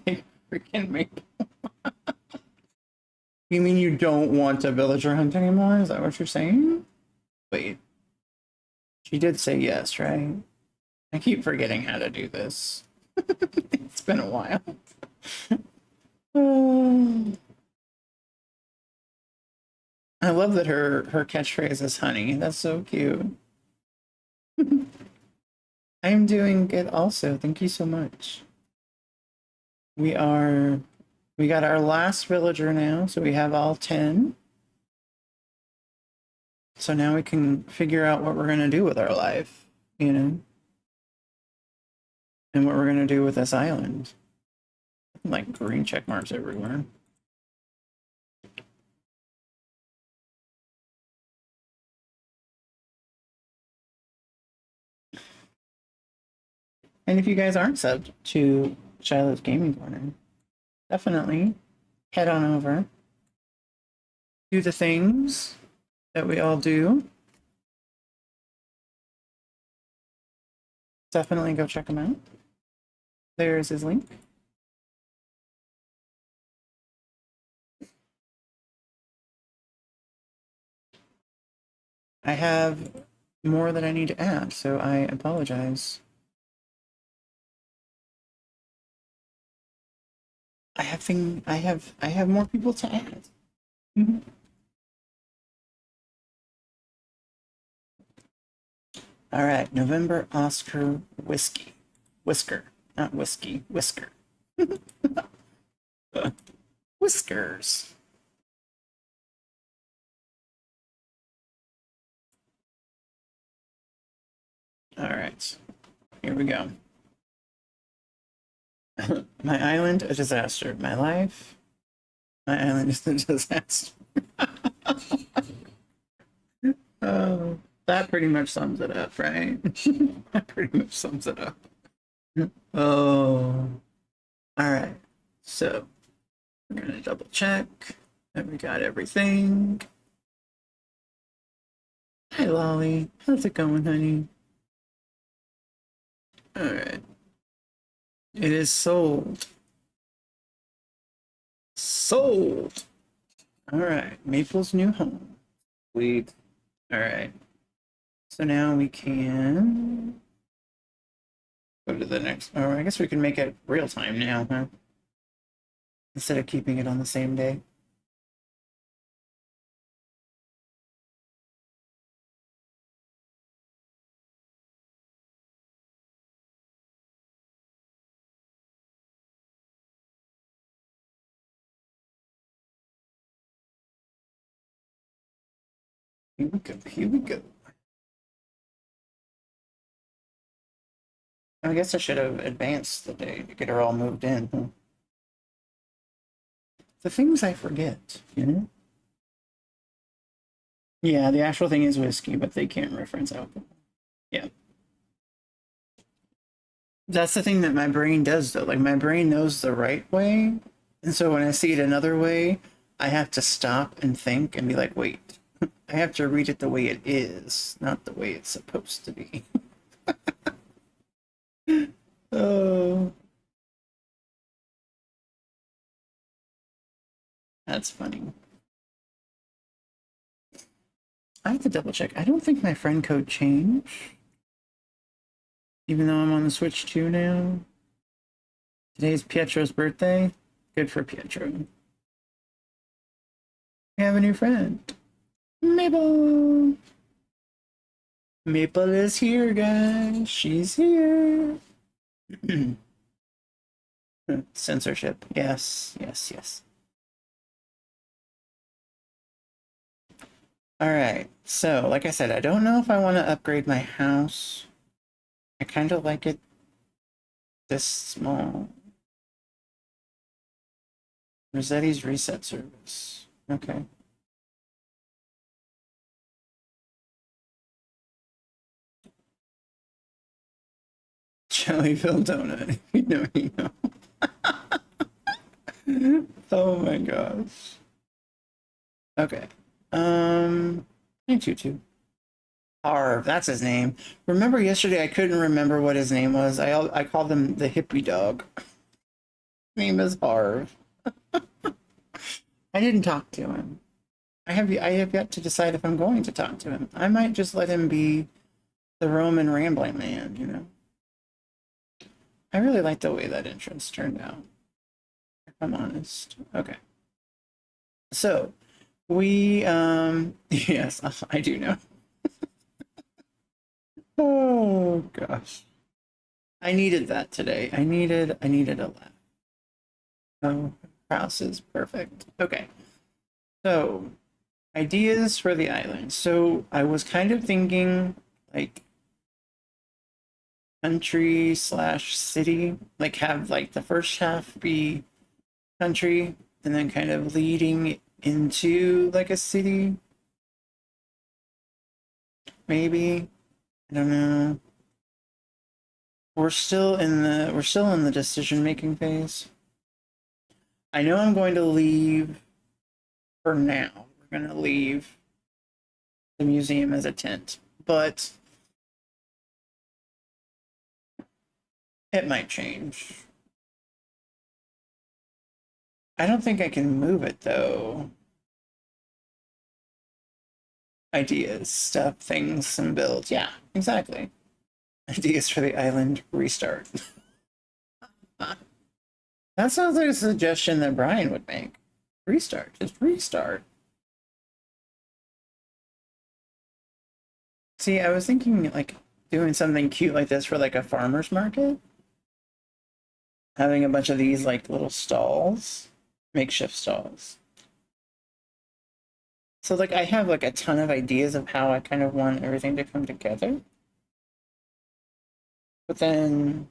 Take freaking Maple. You mean you don't want to villager hunt anymore? Is that what you're saying? Wait. She did say yes, right? I keep forgetting how to do this. It's been a while. I love that her catchphrase is honey. That's so cute. I am doing good also. Thank you so much. We got our last villager now, so we have all 10. So now we can figure out what we're going to do with our life, you know? And what we're going to do with this island. Like green check marks everywhere. And if you guys aren't subbed to Shiloh's Gaming Corner, definitely head on over. Do the things that we all do. Definitely go check him out. There's his link. I have more that I need to add, so I apologize. I have more people to add. Mm-hmm. All right, November Oscar Whisker, not whiskey, Whisker. Whiskers. All right, here we go. My island, a disaster. My life, my island is a disaster. Oh, that pretty much sums it up, right? That pretty much sums it up. Oh, all right. So we're gonna double check that we got everything. Hi, Lolly. How's it going, honey? All right. It is sold. Sold. All right. Maple's new home. Sweet. All right. So now we can go to the next. Oh, I guess we can make it real time now, huh? Instead of keeping it on the same day. Here we go. Here we go. I guess I should have advanced the day to get her all moved in. Huh? The things I forget, you know? Yeah, the actual thing is whiskey, but they can't reference alcohol. Yeah. That's the thing that my brain does, though. Like, my brain knows the right way. And so when I see it another way, I have to stop and think and be like, wait, I have to read it the way it is, not the way it's supposed to be. Oh, that's funny. I have to double check. I don't think my friend code changed. Even though I'm on the Switch 2 now. Today's Pietro's birthday. Good for Pietro. We have a new friend. Maple. Maple is here, guys. She's here. Censorship. Yes, yes, yes. All right. So, like I said, I don't know if I want to upgrade my house. I kind of like it this small. Rossetti's reset service. Okay. Jellyville donut. You know, you know. Oh my gosh. Okay. Hey, Tutu. Harv, that's his name. Remember yesterday I couldn't remember what his name was. I called him the hippie dog. His name is Harv. I didn't talk to him. I have yet to decide if I'm going to talk to him. I might just let him be the Roman rambling man, you know. I really like the way that entrance turned out, if I'm honest. Okay. So we yes, I do know. Oh gosh. I needed that today. I needed a laugh. Oh, house is perfect. Okay. So ideas for the island. So I was kind of thinking like country slash city, like have like the first half be country and then kind of leading into like a city. Maybe. I don't know. We're still in the decision making phase. I know I'm going to leave for now. We're gonna leave the museum as a tent, but it might change. I don't think I can move it though. Ideas, stuff, things, some builds. Yeah, exactly. Ideas for the island restart. That sounds like a suggestion that Brian would make. Restart, just restart. See, I was thinking like doing something cute like this for like a farmer's market. Having a bunch of these like little stalls, makeshift stalls. So like I have like a ton of ideas of how I kind of want everything to come together. But then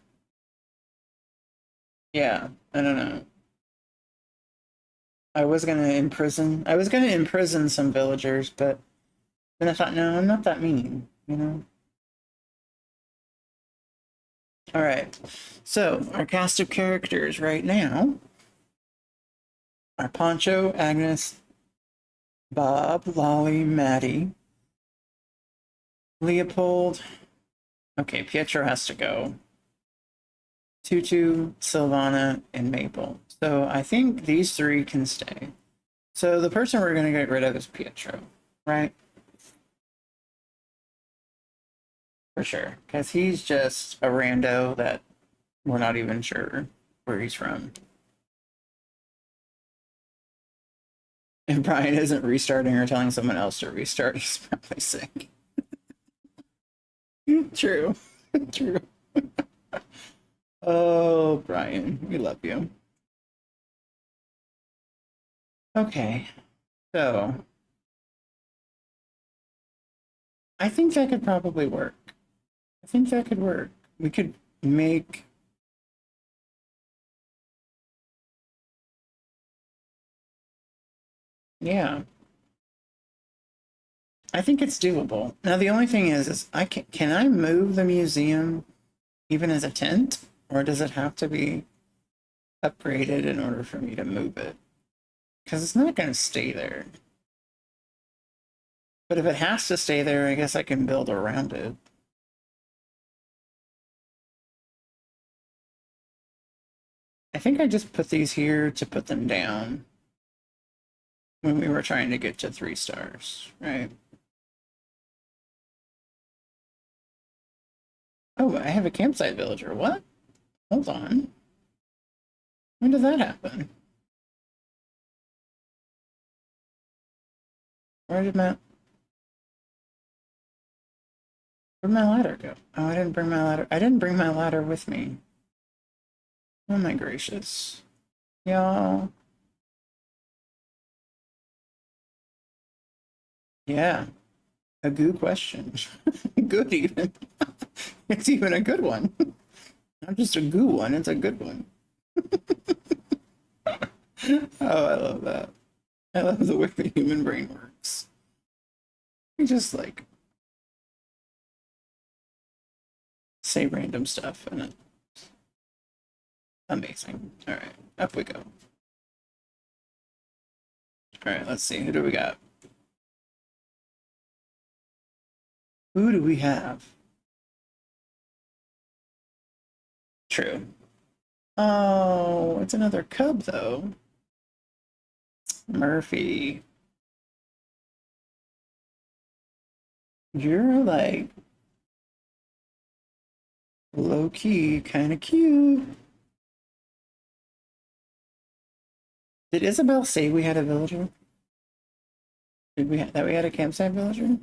yeah, I don't know. I was gonna imprison some villagers, but then I thought, no, I'm not that mean, you know? All right. So our cast of characters right now are Poncho, Agnes, Bob, Lolly, Maddie, Leopold. Okay, Pietro has to go. Tutu, Silvana, and Maple. So I think these three can stay. So the person we're going to get rid of is Pietro, right? For sure. Because he's just a rando that we're not even sure where he's from. If Brian isn't restarting or telling someone else to restart, he's probably sick. True. True. Oh, Brian, we love you. Okay, so I think that could probably work. I think that could work. We could make. Yeah, I think it's doable. Now the only thing is can I move the museum even as a tent, or does it have to be upgraded in order for me to move it? Because it's not going to stay there. But if it has to stay there, I guess I can build around it. I think I just put these here to put them down when we were trying to get to 3 stars, right? Oh, I have a campsite villager. What? Hold on. When did that happen? Where did my Where'd my ladder go? Oh, I didn't bring my ladder. I didn't bring my ladder with me. Oh my gracious. Y'all. Yeah. A goo question. Good even. It's even a good one. Not just a goo one, it's a good one. Oh, I love that. I love the way the human brain works. We just like say random stuff and it's amazing. All right, up we go. All right, let's see. Who do we got? Who do we have? True. Oh, it's another cub though. Murphy. You're like low key, kind of cute. Did Isabel say we had a villager? Did we that we had a campsite villager?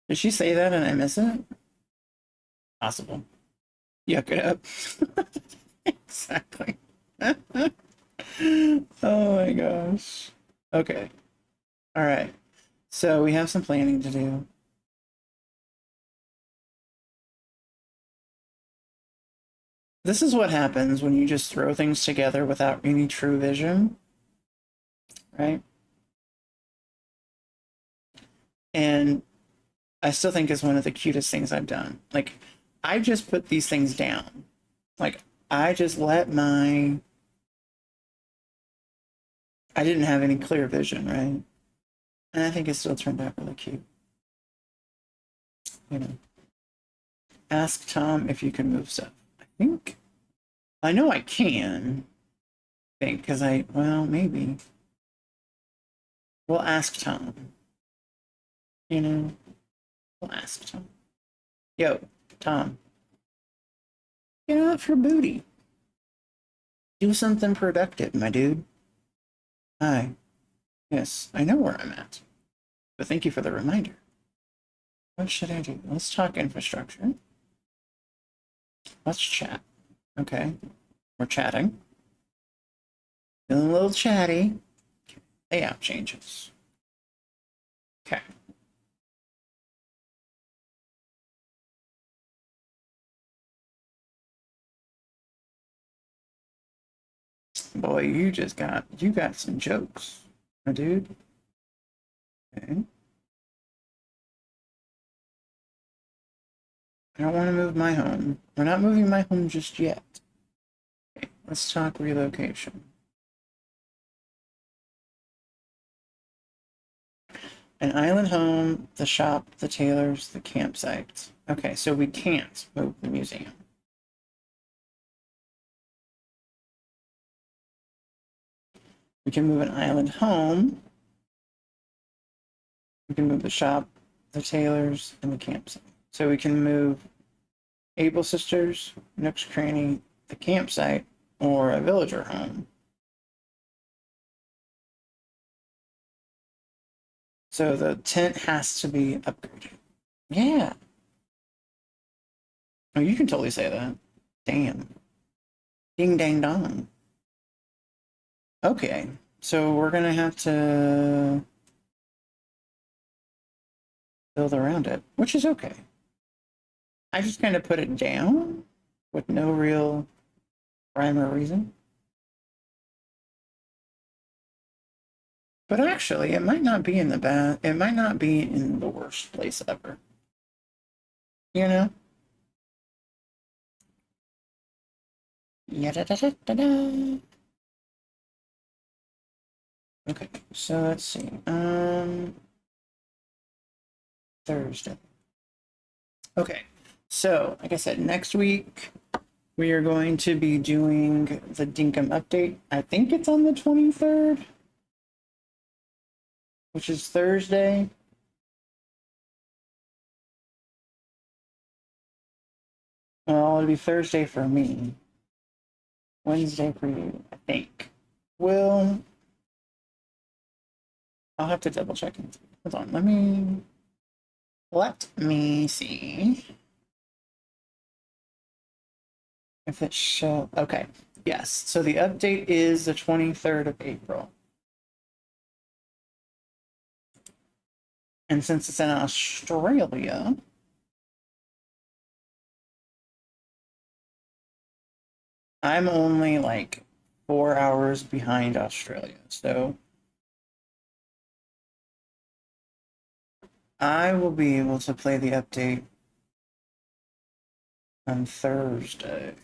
Did she say that and I miss it? Possible. Yuck it up. Exactly. Oh my gosh. Okay. All right. So we have some planning to do. This is what happens when you just throw things together without any true vision, right? And I still think it's one of the cutest things I've done. Like, I just put these things down. Like, I just let my... I didn't have any clear vision, right? And I think it still turned out really cute. You know. Ask Tom if you can move stuff. I know I can. Because well, maybe. We'll ask Tom. You know, we'll ask Tom. Yo, Tom. Get off your booty. Do something productive, my dude. Hi. Yes, I know where I'm at. But thank you for the reminder. What should I do? Let's talk infrastructure. Let's chat. Okay. We're chatting. Feeling a little chatty. Layout changes. Okay. Boy, you got some jokes, my dude. Okay. I don't want to move my home. We're not moving my home just yet. Okay, let's talk relocation. An island home, the shop, the tailors, the campsite. Okay, so we can't move the museum. We can move an island home. We can move the shop, the tailors, and the campsite. So we can move Able Sisters, Nook's Cranny, the campsite, or a villager home. So the tent has to be upgraded. Yeah. Oh, you can totally say that. Damn. Ding dang dong. Okay. So we're gonna have to build around it, which is okay. I just kind of put it down with no real rhyme or reason. But actually, it might not be in the bad. It might not be in the worst place ever. You know? Yeah. Okay, so let's see. Thursday. Okay, so like I said, next week we are going to be doing the Dinkum update. I think it's on the 23rd, which is Thursday. Well, it'll be Thursday for me. Wednesday for you, I think. I'll have to double check it. Hold on, let me see. If it show, okay, yes. So the update is the 23rd of April. And since it's in Australia, I'm only like 4 hours behind Australia. So I will be able to play the update on Thursday,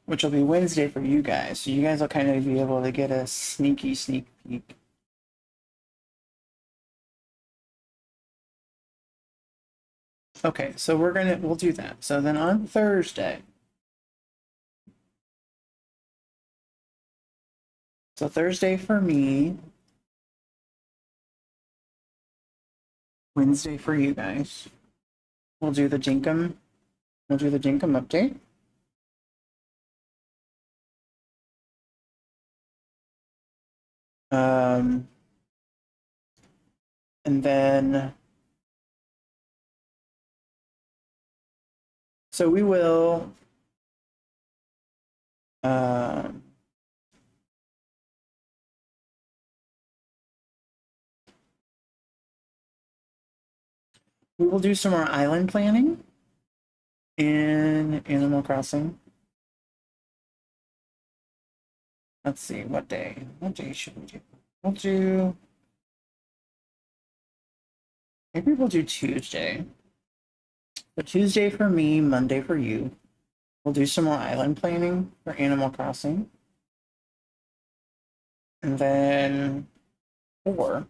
which will be Wednesday for you guys. So you guys will kind of be able to get a sneak peek. Okay, so we'll do that. So then on Thursday, so Thursday for me, Wednesday for you guys, we'll do the Dinkum. We'll do the Dinkum update. And then, so we will, we will do some more island planning in Animal Crossing. Let's see, what day? What day should we do? We'll do, maybe we'll do Tuesday. So Tuesday for me, Monday for you. We'll do some more island planning for Animal Crossing. And then, or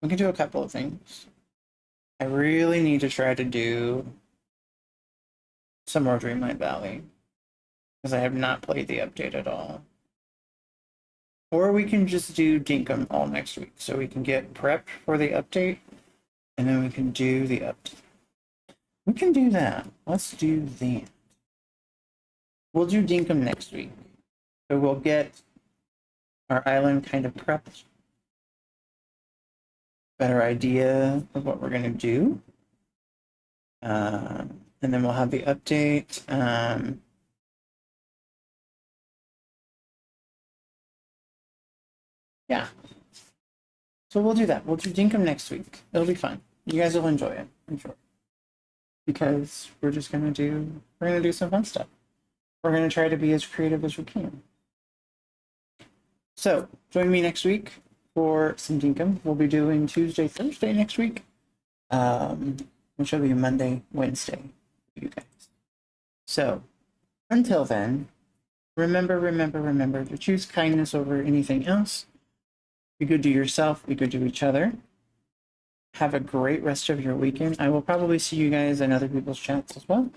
we can do a couple of things. I really need to try to do some more Dreamlight Valley because I have not played the update at all. Or we can just do Dinkum all next week so we can get prepped for the update and then we can do the update. We can do that. Let's do that. We'll do Dinkum next week. So we'll get our island kind of prepped. Better idea of what we're going to do. And then we'll have the update. Yeah. So we'll do that. We'll do Dinkum next week. It'll be fun. You guys will enjoy it, I'm sure. Because we're gonna do some fun stuff. We're gonna try to be as creative as we can. So join me next week for some Dinkum. We'll be doing Tuesday, Thursday next week. Which will be Monday, Wednesday for you guys. So until then, remember to choose kindness over anything else. Be good to yourself, be good to each other. Have a great rest of your weekend. I will probably see you guys in other people's chats as well.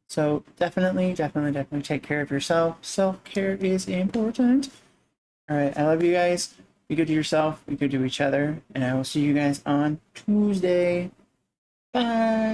So definitely take care of yourself. Self-care is important. All right, I love you guys. Be good to yourself, be good to each other, and I will see you guys on Tuesday. Bye.